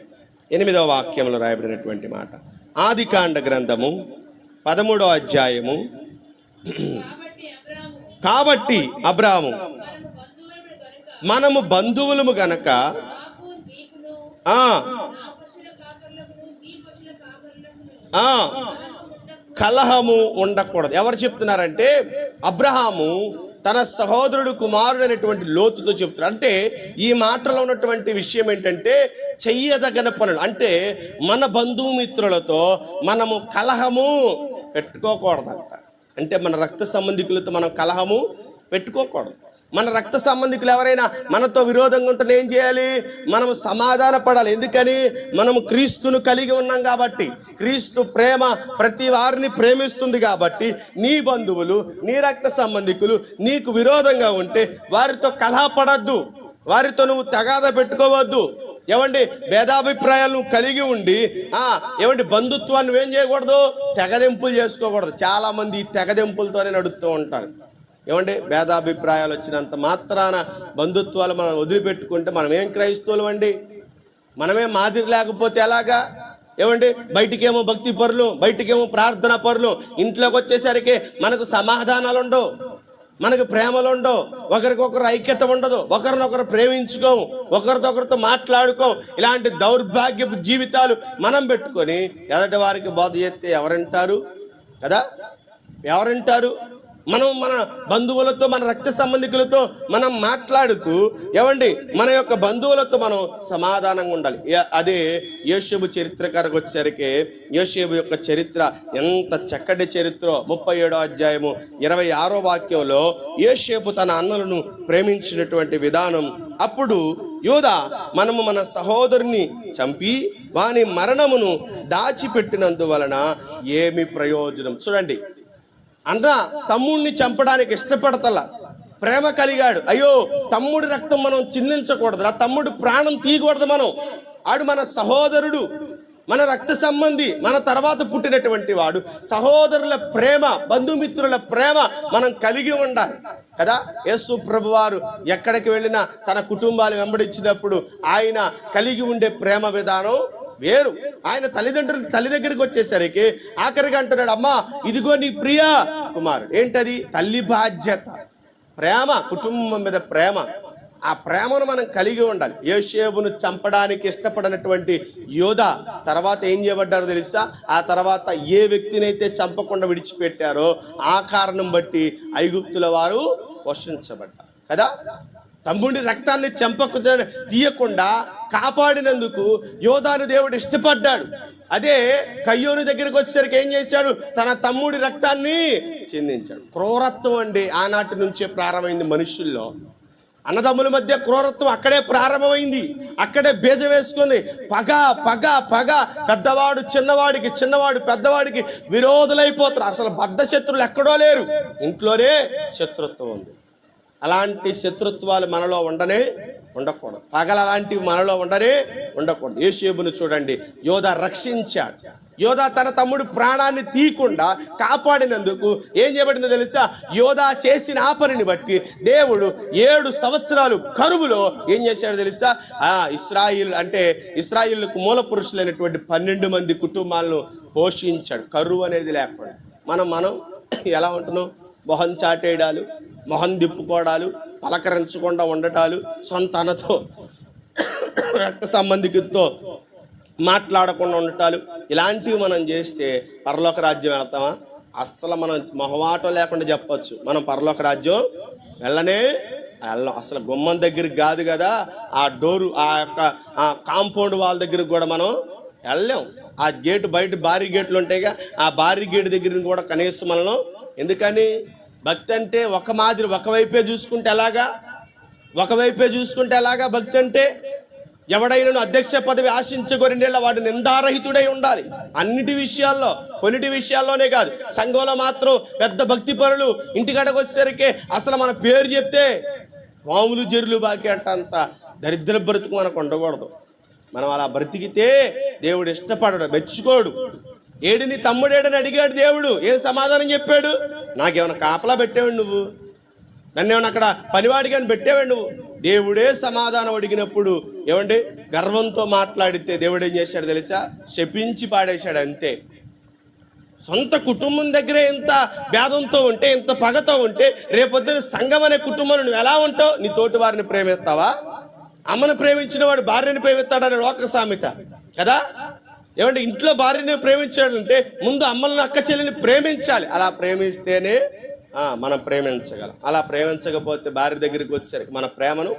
8వ వాక్యంలో రాయబడినటువంటి మాట. ఆదికాండ గ్రంథము 13వ అధ్యాయము. కాబట్టి అబ్రాము, మనము బంధువులము గనక కలహము ఉండకూడదు. ఎవరు చెప్తున్నారంటే అబ్రహాము తన సహోదరుడు కుమారుడు అనేటువంటి లోతుతో చెప్తున్నాడు. అంటే ఈ మాటలో ఉన్నటువంటి విషయం ఏంటంటే చెయ్యదగిన పనులు. అంటే మన బంధుమిత్రులతో మనము కలహము పెట్టుకోకూడదంట. అంటే మన రక్త సంబంధికులతో మనం కలహము పెట్టుకోకూడదు. మన రక్త సంబంధికులు ఎవరైనా మనతో విరోధంగా ఉంటే ఏం చేయాలి? మనము సమాధాన పడాలి. ఎందుకని? మనము క్రీస్తును కలిగి ఉన్నాం కాబట్టి. క్రీస్తు ప్రేమ ప్రతి వారిని ప్రేమిస్తుంది కాబట్టి నీ బంధువులు, నీ రక్త సంబంధికులు నీకు విరోధంగా ఉంటే వారితో కలహపడద్దు, వారితో నువ్వు తగాద పెట్టుకోవద్దు. ఏమండి, భేదాభిప్రాయాలు కలిగి ఉండి ఏమండి బంధుత్వాన్ని నువ్వేం చేయకూడదు? తెగదెంపులు చేసుకోకూడదు. చాలామంది తెగదెంపులతోనే నడుస్తూ ఉంటారు. ఏమంటే భేదాభిప్రాయాలు వచ్చినంత మాత్రాన బంధుత్వాలు మనం వదిలిపెట్టుకుంటే మనమేం క్రైస్తవులు అండి? మనమే మాదిరి లేకపోతే ఎలాగా? ఏమండి, బయటికేమో భక్తి పరులు, బయటికేమో ప్రార్థన పరులు, ఇంట్లోకి వచ్చేసరికి మనకు సమాధానాలు ఉండవు, మనకు ప్రేమలు ఉండవు, ఒకరికొకరు ఐక్యత ఉండదు, ఒకరినొకరు ప్రేమించుకోము, ఒకరితో మాట్లాడుకోము. ఇలాంటి దౌర్భాగ్యపు జీవితాలు మనం పెట్టుకొని ఎదటి వారికి బోధ చేస్తే ఎవరంటారు కదా? ఎవరంటారు? మనం మన బంధువులతో, మన రక్త సంబంధికులతో మనం మాట్లాడుతూ ఏమండి మన యొక్క బంధువులతో మనం సమాధానంగా ఉండాలి. అదే యోసేపు చరిత్రకారకు వచ్చేసరికి యోసేపు యొక్క చరిత్ర ఎంత చక్కటి చరిత్ర. 37వ అధ్యాయము 26వ వాక్యంలో యోసేపు తన అన్నలను ప్రేమించినటువంటి విధానం. అప్పుడు యూదా, మనము మన సహోదరుని చంపి వాని మరణమును దాచిపెట్టినందువలన ఏమి ప్రయోజనం? చూడండి, అన్న తమ్ముడిని చంపడానికి ఇష్టపడతలా, ప్రేమ కలిగాడు. అయ్యో, తమ్ముడి రక్తం మనం చిందించకూడదు, ఆ తమ్ముడు ప్రాణం తీయకూడదు. ఆడు మన సహోదరుడు, మన రక్త సంబంధి, మన తర్వాత పుట్టినటువంటి వాడు. సహోదరుల ప్రేమ, బంధుమిత్రుల ప్రేమ మనం కలిగి ఉండాలి కదా. యేసు ప్రభువారు ఎక్కడికి వెళ్ళినా తన కుటుంబాలు వెంబడించినప్పుడు ఆయన కలిగి ఉండే ప్రేమ విధానం వేరు. ఆయన తల్లి దగ్గరికి వచ్చేసరికి ఆఖరికి అంటున్నాడు, అమ్మా ఇదిగో నీ ప్రియ కుమారుడు. ఏంటది? తల్లి బాధ్యత, ప్రేమ, కుటుంబం మీద ప్రేమ. ఆ ప్రేమను మనం కలిగి ఉండాలి. యోసేపును చంపడానికి ఇష్టపడినటువంటి యోధ తర్వాత ఏం చేయబడ్డారో తెలుసా? ఆ తర్వాత ఏ వ్యక్తినైతే చంపకుండా విడిచిపెట్టారో ఆ కారణం బట్టి ఐగుప్తుల వారు పోషించబడ్డారు కదా. తమ్ముడి రక్తాన్ని తీయకుండా కాపాడినందుకు యోధాను దేవుడు ఇష్టపడ్డాడు. అదే కయ్యోను దగ్గరికి వచ్చేసరికి ఏం చేశాడు? తన తమ్ముడి రక్తాన్ని చిందించాడు. క్రూరత్వం అండి ఆనాటి నుంచే ప్రారంభమైంది మనుషుల్లో. అన్నదమ్ముల మధ్య క్రూరత్వం అక్కడే ప్రారంభమైంది, అక్కడే బీజం వేసుకుంది. పగ పగ పగ, పెద్దవాడు చిన్నవాడికి, చిన్నవాడు పెద్దవాడికి విరోధులైపోతారు. అసలు బద్ధ శత్రువులు ఎక్కడో లేరు, ఇంట్లోనే శత్రుత్వం ఉంది. అలాంటి శత్రుత్వాలు మనలో ఉండకూడదు. పగలు అలాంటివి మనలో ఉండకూడదు. యోసేపును చూడండి, యోధ రక్షించాడు. యోధ తన తమ్ముడు ప్రాణాన్ని తీయకుండా కాపాడినందుకు ఏం చేయబడిందో తెలుసా? యోధ చేసిన ఆ పనిని బట్టి దేవుడు 7 సంవత్సరాలు కరువులో ఏం చేశాడో తెలుసా? ఇశ్రాయేలుకు మూల పురుషులైనటువంటి 12 మంది కుటుంబాలను పోషించాడు, కరువు అనేది లేకుండా. మనం ఎలా ఉంటున్నాం? మొహం చాటేయడాలు, మొహం దిప్పుకోవడాలు, పలకరించకుండా ఉండటాలు, సొంత అన్నతో రక్త సంబంధికులతో మాట్లాడకుండా ఉండటాలు, ఇలాంటివి మనం చేస్తే పరలోక రాజ్యం వెళ్తామా? అస్సలు మనం మొహమాటం లేకుండా చెప్పచ్చు, మనం పరలోక రాజ్యం వెళ్ళం. అసలు గుమ్మం దగ్గరికి కాదు కదా, ఆ డోరు, ఆ యొక్క కాంపౌండ్ వాళ్ళ దగ్గరికి కూడా మనం వెళ్ళాం. ఆ గేటు బయట భారీ గేట్లు ఉంటాయిగా, ఆ భారీ గేటు దగ్గర కూడా కనీసం మనం ఎందుకని? భక్తి అంటే ఒక మాదిరి, ఒకవైపే చూసుకుంటే ఎలాగా భక్తి అంటే? ఎవడైనా అధ్యక్ష పదవి ఆశించగోరినేళ్ళ వాడు నిందారహితుడై ఉండాలి అన్నిటి విషయాల్లో. కొన్నిటి విషయాల్లోనే కాదు, సంఘంలో మాత్రం పెద్ద భక్తి పరులు ఇంటికాడకు వచ్చేసరికి అసలు మన పేరు చెప్తే మామూలు జరులు బాకి అంట దరిద్ర బ్రతుకు మనకు ఉండకూడదు. మనం అలా బ్రతికితే దేవుడు ఇష్టపడడు, మెచ్చుకోడు. ఏడిని తమ్ముడేడని అడిగాడు దేవుడు, ఏం సమాధానం చెప్పాడు? నాకేమైనా కాపలా పెట్టేవాడు నువ్వు? నన్ను ఏమైనా అక్కడ పనివాడిగా పెట్టేవాడు నువ్వు? దేవుడే సమాధానం అడిగినప్పుడు ఏమండి గర్వంతో మాట్లాడితే దేవుడు ఏం చేశాడు తెలుసా? శపించి పాడేశాడు అంతే. సొంత కుటుంబం దగ్గరే ఇంత భేదంతో ఉంటే, ఇంత పగతో ఉంటే, రేపొద్దున సంఘం అనే కుటుంబంలో నువ్వు ఎలా ఉంటావు? నీ తోటి వారిని ప్రేమిస్తావా? అమ్మను ప్రేమించిన వాడు భార్యని ప్రేమిస్తాడని లోక సామెత కదా. ఏమంటే ఇంట్లో భార్యని ప్రేమించాడంటే ముందు అమ్మలను, అక్క చెల్లిని ప్రేమించాలి. అలా ప్రేమిస్తేనే మనం ప్రేమించగలం. అలా ప్రేమించకపోతే భార్య దగ్గరికి వచ్చేసరికి మన ప్రేమను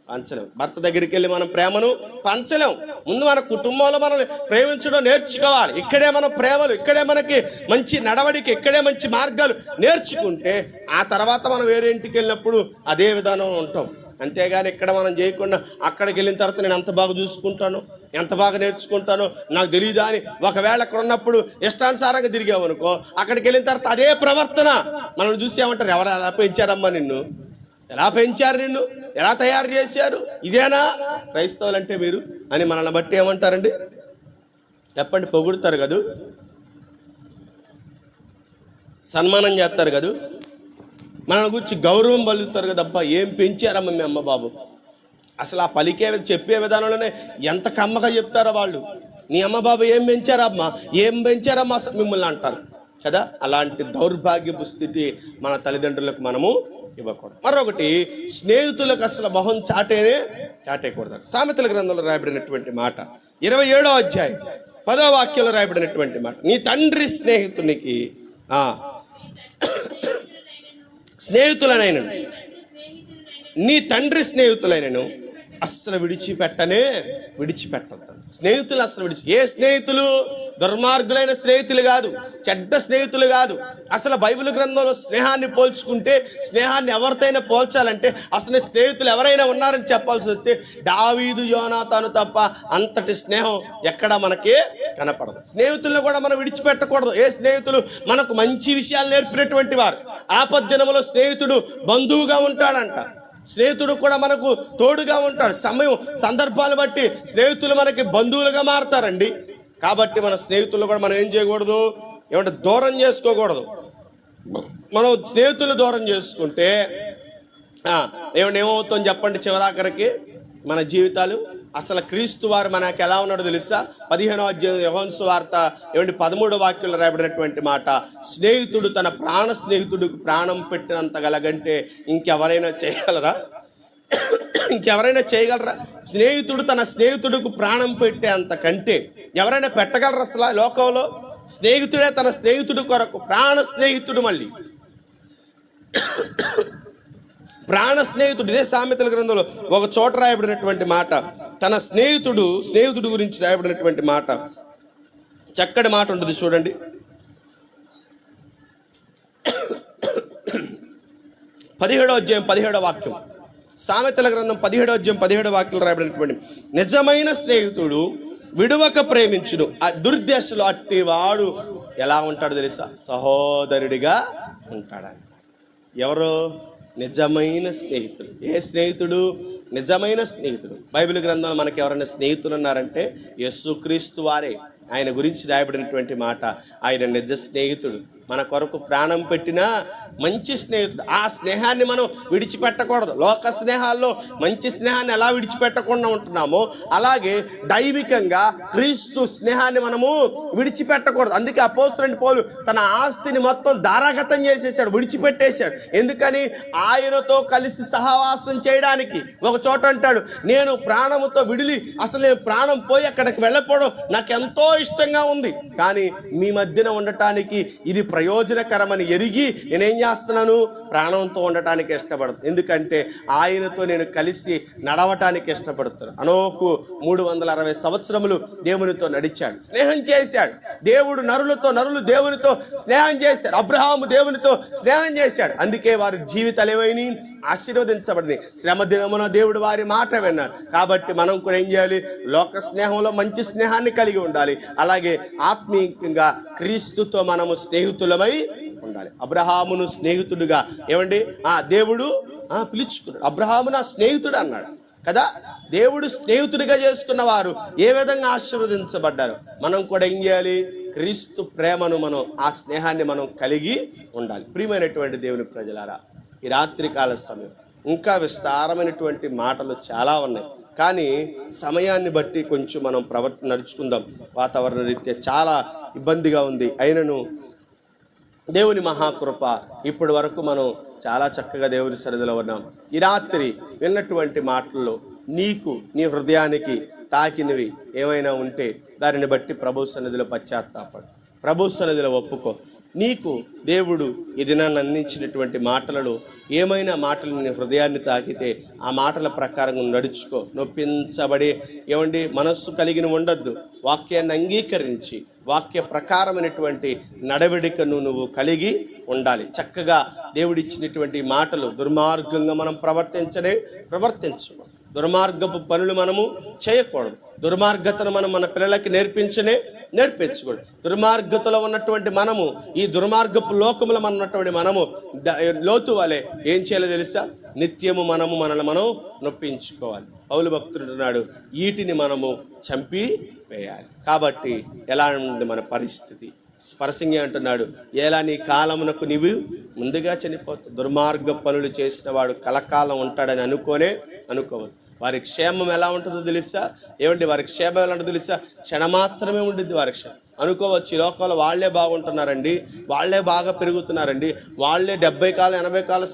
పంచలేం, భర్త దగ్గరికి వెళ్ళి మనం ప్రేమను పంచలేం. ముందు మన కుటుంబంలో మనం ప్రేమించడం నేర్చుకోవాలి. ఇక్కడే మన ప్రేమలు, ఇక్కడే మనకి మంచి నడవడిక, ఇక్కడే మంచి మార్గాలు నేర్చుకుంటే ఆ తర్వాత మనం వేరే ఇంటికి వెళ్ళినప్పుడు అదే విధానం ఉంటాం. అంతేగాని ఇక్కడ మనం చేయకుండా అక్కడికి వెళ్ళిన తర్వాత నేను ఎంత బాగా చూసుకుంటాను, ఎంత బాగా నేర్చుకుంటానో నాకు తెలియదా అని ఒకవేళ అక్కడ ఉన్నప్పుడు ఇష్టానుసారంగా తిరిగామనుకో, అక్కడికి వెళ్ళిన తర్వాత అదే ప్రవర్తన మనం చూసి ఏమంటారు? ఎవరు ఎలా పెంచారమ్మా నిన్ను, ఎలా పెంచారు, నిన్ను ఎలా తయారు చేశారు, ఇదేనా క్రైస్తవులు అంటే మీరు అని మనల్ని బట్టి ఏమంటారండి? చెప్పండి, పొగుడుతారు కదూ, సన్మానం చేస్తారు కదూ, మనల్ని గురించి గౌరవం పలుకుతారు కదా. అబ్బా ఏం పెంచారమ్మ మీ అమ్మ బాబు, అసలు ఆ పలికే చెప్పే విధానంలోనే ఎంత కమ్మగా చెప్తారో వాళ్ళు. నీ అమ్మ బాబు ఏం పెంచారమ్మా, ఏం పెంచారమ్మా మిమ్మల్ని అంటారు కదా. అలాంటి దౌర్భాగ్యపు స్థితి మన తల్లిదండ్రులకు మనము ఇవ్వకూడదు. మరొకటి, స్నేహితులకు అసలు మొహం చాటేయకూడదు. సామెతల గ్రంథంలో రాయబడినటువంటి మాట 27వ అధ్యాయం 10వ వాక్యంలో రాయబడినటువంటి మాట, నీ తండ్రి స్నేహితునికి స్నేహితులనైనను, నీ తండ్రి స్నేహితులైనను అస్సలు విడిచిపెట్టద్దు. స్నేహితులు అసలు ఏ స్నేహితులు? దుర్మార్గులైన స్నేహితులు కాదు, చెడ్డ స్నేహితులు కాదు. అసలు బైబిల్ గ్రంథంలో స్నేహాన్ని పోల్చుకుంటే, స్నేహాన్ని ఎవరితోనైనా పోల్చాలంటే అసలు స్నేహితులు ఎవరైనా ఉన్నారని చెప్పాల్సి వస్తే దావీదు, యోనాతాను తప్ప అంతటి స్నేహం ఎక్కడ మనకి కనపడదు. స్నేహితులను కూడా మనం విడిచిపెట్టకూడదు. ఏ స్నేహితులు మనకు మంచి విషయాలు నేర్పినటువంటి వారు. ఆపద్దినములో స్నేహితుడు బంధువుగా ఉంటాడంట, స్నేహితుడు కూడా మనకు తోడుగా ఉంటాడు. సందర్భాలు బట్టి స్నేహితులు మనకి బంధువులుగా మారుతారండి. కాబట్టి మన స్నేహితులు కూడా మనం ఏం చేయకూడదు, ఏమంటే దూరం చేసుకోకూడదు. మనం స్నేహితులు దూరం చేసుకుంటే ఏమవుతుందని చెప్పండి, చివరాఖరికి మన జీవితాలు. అసలు క్రీస్తు వారు మనకు ఎలా ఉన్నాడో తెలుసా? 15వ అధ్యాయం యోహాను సువార్త 13వ వాక్యంలో రాయబడినటువంటి మాట, స్నేహితుడు తన స్నేహితుడికి ప్రాణం పెట్టినంత గలగంటే ఇంకెవరైనా చేయగలరా? ఇంకెవరైనా చేయగలరా? స్నేహితుడు తన స్నేహితుడికి ప్రాణం పెట్టే అంతకంటే ఎవరైనా పెట్టగలరా అసలు లోకంలో? స్నేహితుడే తన స్నేహితుడి కొరకు, ప్రాణ స్నేహితుడు, మళ్ళీ ప్రాణ స్నేహితుడు. ఇదే సామెతల గ్రంథంలో ఒక చోట రాయబడినటువంటి మాట, తన స్నేహితుడు గురించి రాయబడినటువంటి మాట, చక్కటి మాట ఉంటుంది చూడండి. 17వ అధ్యాయం 17వ వాక్యం, సామెతల గ్రంథం 17వ అధ్యాయం 17వ వాక్యం రాయబడినటువంటి, నిజమైన స్నేహితుడు విడువక ప్రేమించును, ఆ దుర్దశలో అట్టివాడు ఎలా ఉంటాడు తెలుసా? సహోదరుడిగా ఉంటాడంట. ఎవరు? నిజమైన స్నేహితుడు. ఏ స్నేహితుడు? నిజమైన స్నేహితుడు. బైబిల్ గ్రంథంలో మనకి ఎవరైనా స్నేహితులు ఉన్నారంటే యేసుక్రీస్తు వారే. ఆయన గురించి రాయబడినటువంటి మాట, ఆయన నిజ స్నేహితుడు, మన కొరకు ప్రాణం పెట్టిన మంచి స్నేహితుడు. ఆ స్నేహాన్ని మనం విడిచిపెట్టకూడదు. లోక స్నేహాల్లో మంచి స్నేహాన్ని ఎలా విడిచిపెట్టకుండా ఉంటున్నామో అలాగే దైవికంగా క్రీస్తు స్నేహాన్ని మనము విడిచిపెట్టకూడదు. అందుకే అపోస్తలుడైన పౌలు తన ఆస్తిని మొత్తం ధారాగతం చేసేసాడు, విడిచిపెట్టేశాడు. ఎందుకని? ఆయనతో కలిసి సహవాసం చేయడానికి. ఒక చోట అంటాడు, నేను ప్రాణముతో విడిలి అసలు నేను ప్రాణం పోయి అక్కడికి వెళ్ళకపోవడం నాకు ఎంతో ఇష్టంగా ఉంది, కానీ మీ మధ్యన ఉండటానికి ఇది ప్రయోజనకరమని ఎరిగి నేనేం చేస్తున్నాను? ప్రాణంతో ఉండటానికి ఇష్టపడుతున్నాను. ఎందుకంటే ఆయనతో నేను కలిసి నడవటానికి ఇష్టపడుతున్నాను. అనోకు 360 సంవత్సరములు దేవునితో నడిచాడు, స్నేహం చేశాడు. దేవుడు నరులు దేవునితో స్నేహం చేశారు. అబ్రహాము దేవునితో స్నేహం చేశాడు. అందుకే వారి జీవితాలు ఏమైనా ఆశీర్వదించబడింది. శ్రమ దినమున దేవుడు వారి మాట విన్నారు. కాబట్టి మనం కూడా ఏం చేయాలి? లోక స్నేహంలో మంచి స్నేహాన్ని కలిగి ఉండాలి. అలాగే ఆత్మీయంగా క్రీస్తుతో మనము స్నేహితులమై ఉండాలి. అబ్రహామును స్నేహితుడుగా ఏమండి దేవుడు పిలుచుకున్నాడు. అబ్రహాము నా స్నేహితుడు అన్నాడు కదా. దేవుడు స్నేహితుడిగా చేసుకున్న వారు ఏ విధంగా ఆశీర్వదించబడ్డారు. మనం కూడా ఏం చేయాలి? క్రీస్తు ప్రేమను మనం, ఆ స్నేహాన్ని మనం కలిగి ఉండాలి. ప్రియమైనటువంటి దేవుని ప్రజలారా, ఈ రాత్రికాల సమయం ఇంకా విస్తారమైనటువంటి మాటలు చాలా ఉన్నాయి, కానీ సమయాన్ని బట్టి కొంచెం మనం నడుచుకుందాం. వాతావరణ రీత్యా చాలా ఇబ్బందిగా ఉంది. అయినను దేవుని మహాకృప ఇప్పటి వరకు మనం చాలా చక్కగా దేవుని సన్నిధిలో ఉన్నాం. ఈ రాత్రి విన్నటువంటి మాటల్లో నీకు నీ హృదయానికి తాకినవి ఏమైనా ఉంటే దానిని బట్టి ప్రభు సన్నిధిలో పశ్చాత్తాపడు, ప్రభు సన్నిధిలో ఒప్పుకో. నీకు దేవుడు ఈ దినాన్ని అందించినటువంటి మాటలను, ఏమైనా మాటలు నీ హృదయాన్ని తాకితే ఆ మాటల ప్రకారం నడుచుకో. నొప్పించబడి మనస్సు కలిగిన ఉండొద్దు. వాక్యాన్ని అంగీకరించి వాక్య ప్రకారమైనటువంటి నడవడికను నువ్వు కలిగి ఉండాలి. చక్కగా దేవుడిచ్చినటువంటి మాటలు దుర్మార్గంగా మనం ప్రవర్తించు. దుర్మార్గపు పనులు మనము చేయకూడదు. దుర్మార్గతను మనం మన పిల్లలకి నేర్పించకూడదు. దుర్మార్గతలో ఉన్నటువంటి మనము, ఈ దుర్మార్గపు లోకములో ఉన్నటువంటి మనము లోతు వలె ఏం చేయాలో తెలుసా? నిత్యము మనల్ని మనం నొప్పించుకోవాలి. పౌలు భక్తుడు అంటున్నాడు, వీటిని మనము చంపి వేయాలి. కాబట్టి ఎలా ఉంది మన పరిస్థితి? స్పర్శంగా అంటున్నాడు, ఎలా నీ కాలమునకు నీవు ముందుగా చనిపోతావు. దుర్మార్గ పనులు చేసిన వాడు కలకాలం ఉంటాడని అనుకోవద్దు. వారి క్షేమం ఎలా ఉంటుందో తెలుసా? వారి క్షేమం ఎలా ఉంటుందో తెలుసా? క్షణమాత్రమే ఉంటుంది వారి క్షేమం. అనుకోవచ్చు, ఈ లోకంలో వాళ్లే బాగుంటున్నారండి, వాళ్లే బాగా పెరుగుతున్నారండి, వాళ్లే 70 కాలం 80 కాలం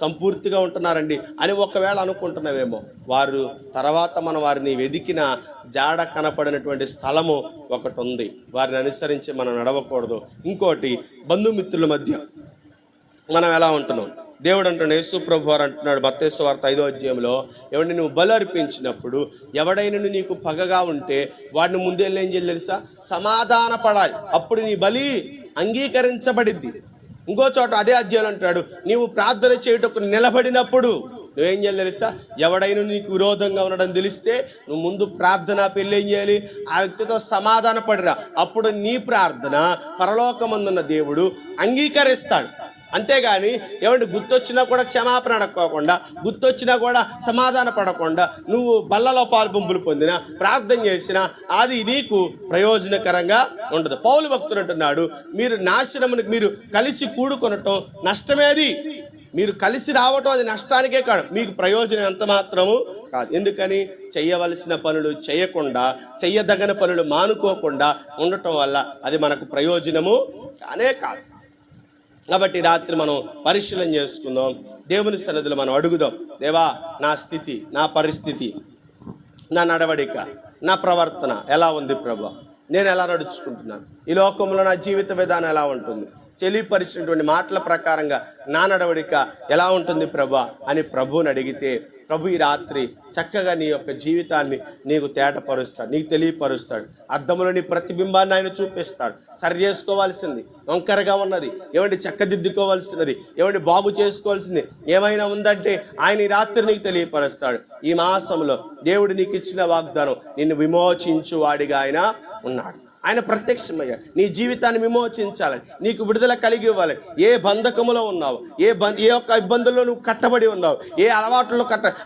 సంపూర్తిగా ఉంటున్నారండి అని ఒకవేళ అనుకుంటున్నావేమో. వారు తర్వాత మనం వారిని వెదికిన జాడ కనపడినటువంటి స్థలము ఒకటి ఉంది. వారిని అనుసరించి మనం నడవకూడదు. ఇంకోటి, బంధుమిత్రుల మధ్య మనం ఎలా ఉంటున్నాం? దేవుడు అంటున్నాడు, యేసు ప్రభు వారు అంటున్నాడు మత్తయి సువార్త 5వ అధ్యాయంలో, నువ్వు బలి అర్పించినప్పుడు ఎవడైనా నీకు పగగా ఉంటే వాడిని ముందే ఏం చేయాలి తెలుసా? సమాధాన పడాలి. అప్పుడు నీ బలి అంగీకరించబడిద్ది. ఇంకో చోట అదే అధ్యాయంలో అంటాడు, నీవు ప్రార్థన చేయుటకు నిలబడినప్పుడు నువ్వేం చేయాలి తెలుసా? ఎవడైనా నీకు విరోధంగా ఉండడం తెలిస్తే నువ్వు ముందు ప్రార్థన పెళ్ళి ఏం చేయాలి? ఆ వ్యక్తితో సమాధాన పడిరా. అప్పుడు నీ ప్రార్థన పరలోకమందున్న దేవుడు అంగీకరిస్తాడు. అంతేగాని గుర్తొచ్చినా కూడా క్షమాపణ అడగకోకుండా, గుర్తొచ్చినా కూడా సమాధాన పడకుండా నువ్వు బల్లలో పాల్పొంపులు పొందినా, ప్రార్థన చేసినా అది నీకు ప్రయోజనకరంగా ఉండదు. పౌలు భక్తుడు అంటున్నాడు, మీరు నాశనమునికి మీరు కలిసి కూడుకొనటం నష్టమేది. మీరు కలిసి రావటం అది నష్టానికే కాదు, మీకు ప్రయోజనం ఎంత మాత్రము కాదు. ఎందుకని? చెయ్యవలసిన పనులు చేయకుండా, చెయ్యదగిన పనులు మానుకోకుండా ఉండటం వల్ల అది మనకు ప్రయోజనము కానే కాదు. కాబట్టి రాత్రి మనం పరిశీలన చేసుకుందాం, దేవుని సన్నిధిలో మనం అడుగుదాం, దేవా నా స్థితి, నా పరిస్థితి, నా నడవడిక, నా ప్రవర్తన ఎలా ఉంది ప్రభా, నేను ఎలా నడుచుకుంటున్నాను, ఈ లోకంలో నా జీవిత విధానం ఎలా ఉంటుంది, తెలియపరిచినటువంటి మాటల ప్రకారంగా నా నడవడిక ఎలా ఉంటుంది ప్రభా అని ప్రభువుని అడిగితే, ప్రభు ఈ రాత్రి చక్కగా నీ యొక్క జీవితాన్ని నీకు తేటపరుస్తాడు, నీకు తెలియపరుస్తాడు. అద్దంలో నీ ప్రతిబింబాన్ని ఆయన చూపిస్తాడు. సరి చేసుకోవాల్సింది వంకరగా ఉన్నది ఏమంటే చక్కదిద్దుకోవాల్సినది ఏమంటే బాగు చేసుకోవాల్సింది ఏమైనా ఉందంటే ఆయన ఈ రాత్రి నీకు తెలియపరుస్తాడు. ఈ మాసంలో దేవుడు నీకు ఇచ్చిన వాగ్దానం, నిన్ను విమోచించు వాడిగా ఆయన ఉన్నాడు. ఆయన ప్రత్యక్షమయ్యా నీ జీవితాన్ని విమోచించాలని, నీకు విడుదల కలిగి ఇవ్వాలని. ఏ బంధకములో ఉన్నావు, ఏ ఒక్క ఇబ్బందుల్లో నువ్వు కట్టబడి ఉన్నావు, ఏ అలవాట్లలో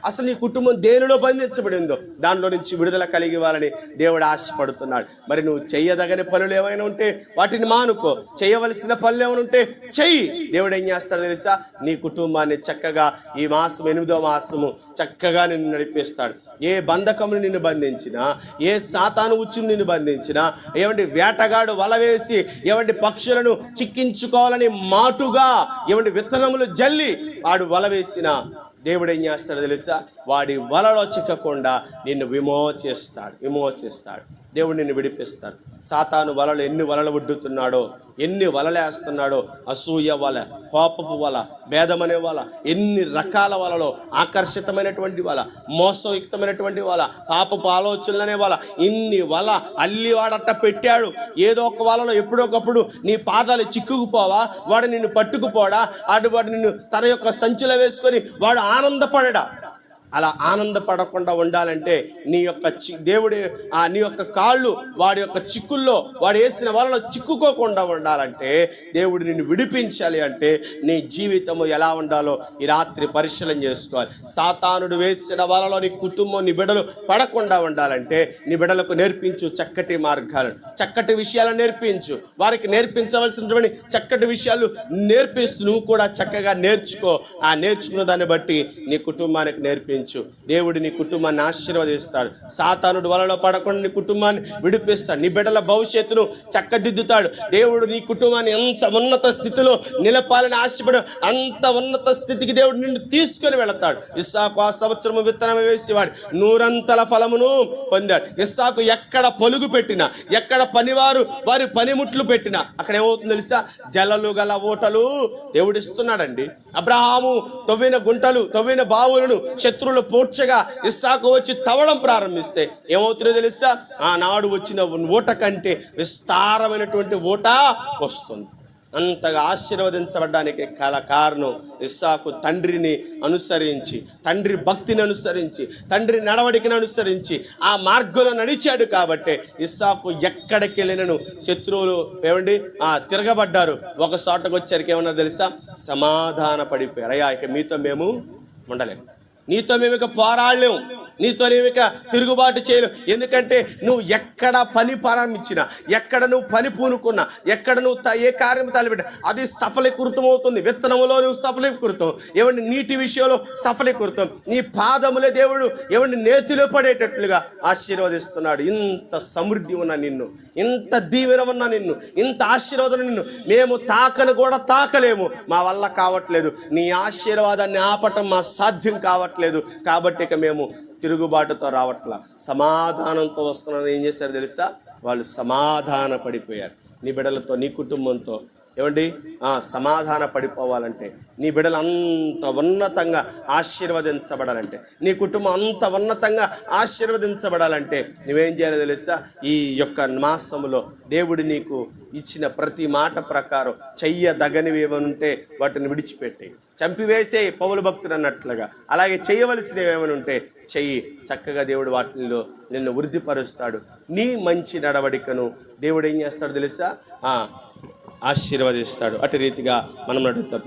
అసలు నీ కుటుంబం దేనిలో బంధించబడి ఉందో దానిలో నుంచి విడుదల కలిగి ఇవ్వాలని దేవుడు ఆశపడుతున్నాడు. మరి నువ్వు చెయ్యదగని పనులు ఏమైనా ఉంటే వాటిని మానుకో, చేయవలసిన పనులు ఏమైనా ఉంటే చెయ్యి. దేవుడు ఏం చేస్తాడో తెలుసా, నీ కుటుంబాన్ని చక్కగా ఈ మాసం 8వ మాసము చక్కగా నిన్ను నడిపిస్తాడు. ఏ బంధకమును నిన్ను బంధించినా, ఏ సాతాను ఉచ్చును నిన్ను బంధించినా, ఏమంటే వేటగాడు వల వేసి ఏమంటే పక్షులను చిక్కించుకోవాలని మాటుగా ఏమంటే విత్తనములు జల్లి వాడు వల వేసిన దేవుడు ఏం చేస్తాడో తెలుసా, వాడి వలలో చిక్కకుండా నిన్ను విమోచిస్తాడు. దేవుడు నిన్ను విడిపిస్తాడు. సాతాను వలలు ఎన్ని వలలు ఒడ్డుతున్నాడో, ఎన్ని వలలేస్తున్నాడో, అసూయ వల, కోపపు వల, భేదమనే వల, ఎన్ని రకాల వలలో, ఆకర్షితమైనటువంటి వల, మోసయుక్తమైనటువంటి వల, పాపపు ఆలోచనలనే వల, ఇన్ని వల అల్లివాడట్ట పెట్టాడు. ఏదో ఒక వలలో ఎప్పుడొకప్పుడు నీ పాదాలు చిక్కుకుపోవా, వాడు నిన్ను పట్టుకుపోడా, వాడు నిన్ను తన యొక్క సంచులో వేసుకొని వాడు ఆనందపడడా. అలా ఆనందపడకుండా ఉండాలంటే నీ యొక్క నీ యొక్క కాళ్ళు వాడి యొక్క చిక్కుల్లో, వాడు వేసిన వలలో చిక్కుకోకుండా ఉండాలంటే, దేవుడు నిన్ను విడిపించాలి అంటే నీ జీవితము ఎలా ఉండాలో ఈ రాత్రి పరిశీలన చేసుకోవాలి. సాతానుడు వేసిన వలలో నీ కుటుంబం, నీ బిడ్డలు పడకుండా ఉండాలంటే నీ బిడ్డలకు నేర్పించు చక్కటి మార్గాలను, చక్కటి విషయాలను నేర్పించు. వారికి నేర్పించవలసినటువంటి చక్కటి విషయాలు నేర్పిస్తూ నువ్వు కూడా చక్కగా నేర్చుకో. ఆ నేర్చుకున్న దాన్ని బట్టి నీ కుటుంబానికి నేర్పించు. దేవుడు నీ కుటుంబాన్ని ఆశీర్వదిస్తాడు. సాతానుడు వలలో పడకుండా నీ కుటుంబాన్ని విడిపిస్తాడు. నీ బిడ్డల భవిష్యత్తును చక్కదిద్దుతాడు. దేవుడు నీ కుటుంబాన్ని ఎంత ఉన్నత స్థితిలో నిలపాలని ఆశపడు, అంత ఉన్నత స్థితికి దేవుడు నిన్ను తీసుకొని వెళతాడు. ఇస్సాకు ఆ సంవత్సరము విత్తనం వేసేవాడు 100 ఫలమును పొందాడు. ఇస్సాకు ఎక్కడ పొలుగు పెట్టినా, ఎక్కడ పనివారు వారి పనిముట్లు పెట్టినా అక్కడ ఏమవుతుంది తెలుసా, జలలు గల ఊటలు దేవుడు ఇస్తున్నాడండి. అబ్రహాము తవ్విన గుంటలు, తవ్విన బావులను శత్రువులు పూడ్చగా ఇస్సాకు వచ్చి తవ్వడం ప్రారంభిస్తే ఏమవుతుందో తెలుసా, ఆనాడు వచ్చిన ఊట కంటే విస్తారమైనటువంటి ఊట వస్తుంది. అంతగా ఆశీర్వదించబడడానికి కారణం ఇస్సాకు తండ్రిని అనుసరించి, తండ్రి భక్తిని అనుసరించి, తండ్రి నడవడికను అనుసరించి ఆ మార్గంలో నడిచాడు. కాబట్టి ఇస్సాకు ఎక్కడికి వెళ్ళినను శత్రువులు ఏమండి తిరగబడ్డారు. ఒక చోటకు వచ్చరికి ఏమన్నా తెలుసా, సమాధాన పడిపోయారు. అయ్యా ఇక మీతో మేము ఉండలేము, నీతో మేము ఇక పోరాడలేము, నీతో మేము ఇక తిరుగుబాటు చేయలేము. ఎందుకంటే నువ్వు ఎక్కడ పని ప్రారంభించినా, ఎక్కడ నువ్వు పని పూనుకున్నా, ఎక్కడ నువ్వు ఏ కార్యం తలపెట్టినా అది సఫలీకృతం అవుతుంది. విత్తనములో నువ్వు సఫలీకృతం, ఏమంటే నీటి విషయంలో సఫలీకృతం. నీ పాదములే దేవుడు ఏమంటే నేతిలో పడేటట్లుగా ఆశీర్వదిస్తున్నాడు. ఇంత సమృద్ధి ఉన్న నిన్ను, ఇంత దీవెన ఉన్న నిన్ను, ఇంత ఆశీర్వాదం నిన్ను మేము తాకను కూడా తాకలేము, మా వల్ల కావట్లేదు. నీ ఆశీర్వాదాన్ని ఆపటం మా సాధ్యం కావట్లేదు. కాబట్టి ఇక మేము తిరుగుబాటుతో రావట్లా, సమాధానంతో వస్తున్నాను. ఏం చేశారు తెలుసా, వాళ్ళు సమాధాన పడిపోయారు. నీ బిడ్డలతో, నీ కుటుంబంతో ఏమండి సమాధాన పడిపోవాలంటే, నీ బిడ్డలు అంత ఉన్నతంగా ఆశీర్వదించబడాలంటే, నీ కుటుంబం అంత ఉన్నతంగా ఆశీర్వదించబడాలంటే నువ్వేం చేయాలో తెలుసా, ఈ యొక్క మాసములో దేవుడు నీకు ఇచ్చిన ప్రతి మాట ప్రకారం చెయ్యదగనివి ఏమైనా ఉంటే వాటిని విడిచిపెట్టి చంపివేసే పౌలు భక్తుడు అన్నట్లుగా, అలాగే చేయవలసినవి ఏమైనా ఉంటే చెయ్యి. చక్కగా దేవుడు వాటిలో నిన్ను వృద్ధిపరుస్తాడు. నీ మంచి నడవడికను దేవుడు ఏం చేస్తాడు తెలుసా, ఆశీర్వదిస్తాడు. అటు రీతిగా మనం నడుపుతాం.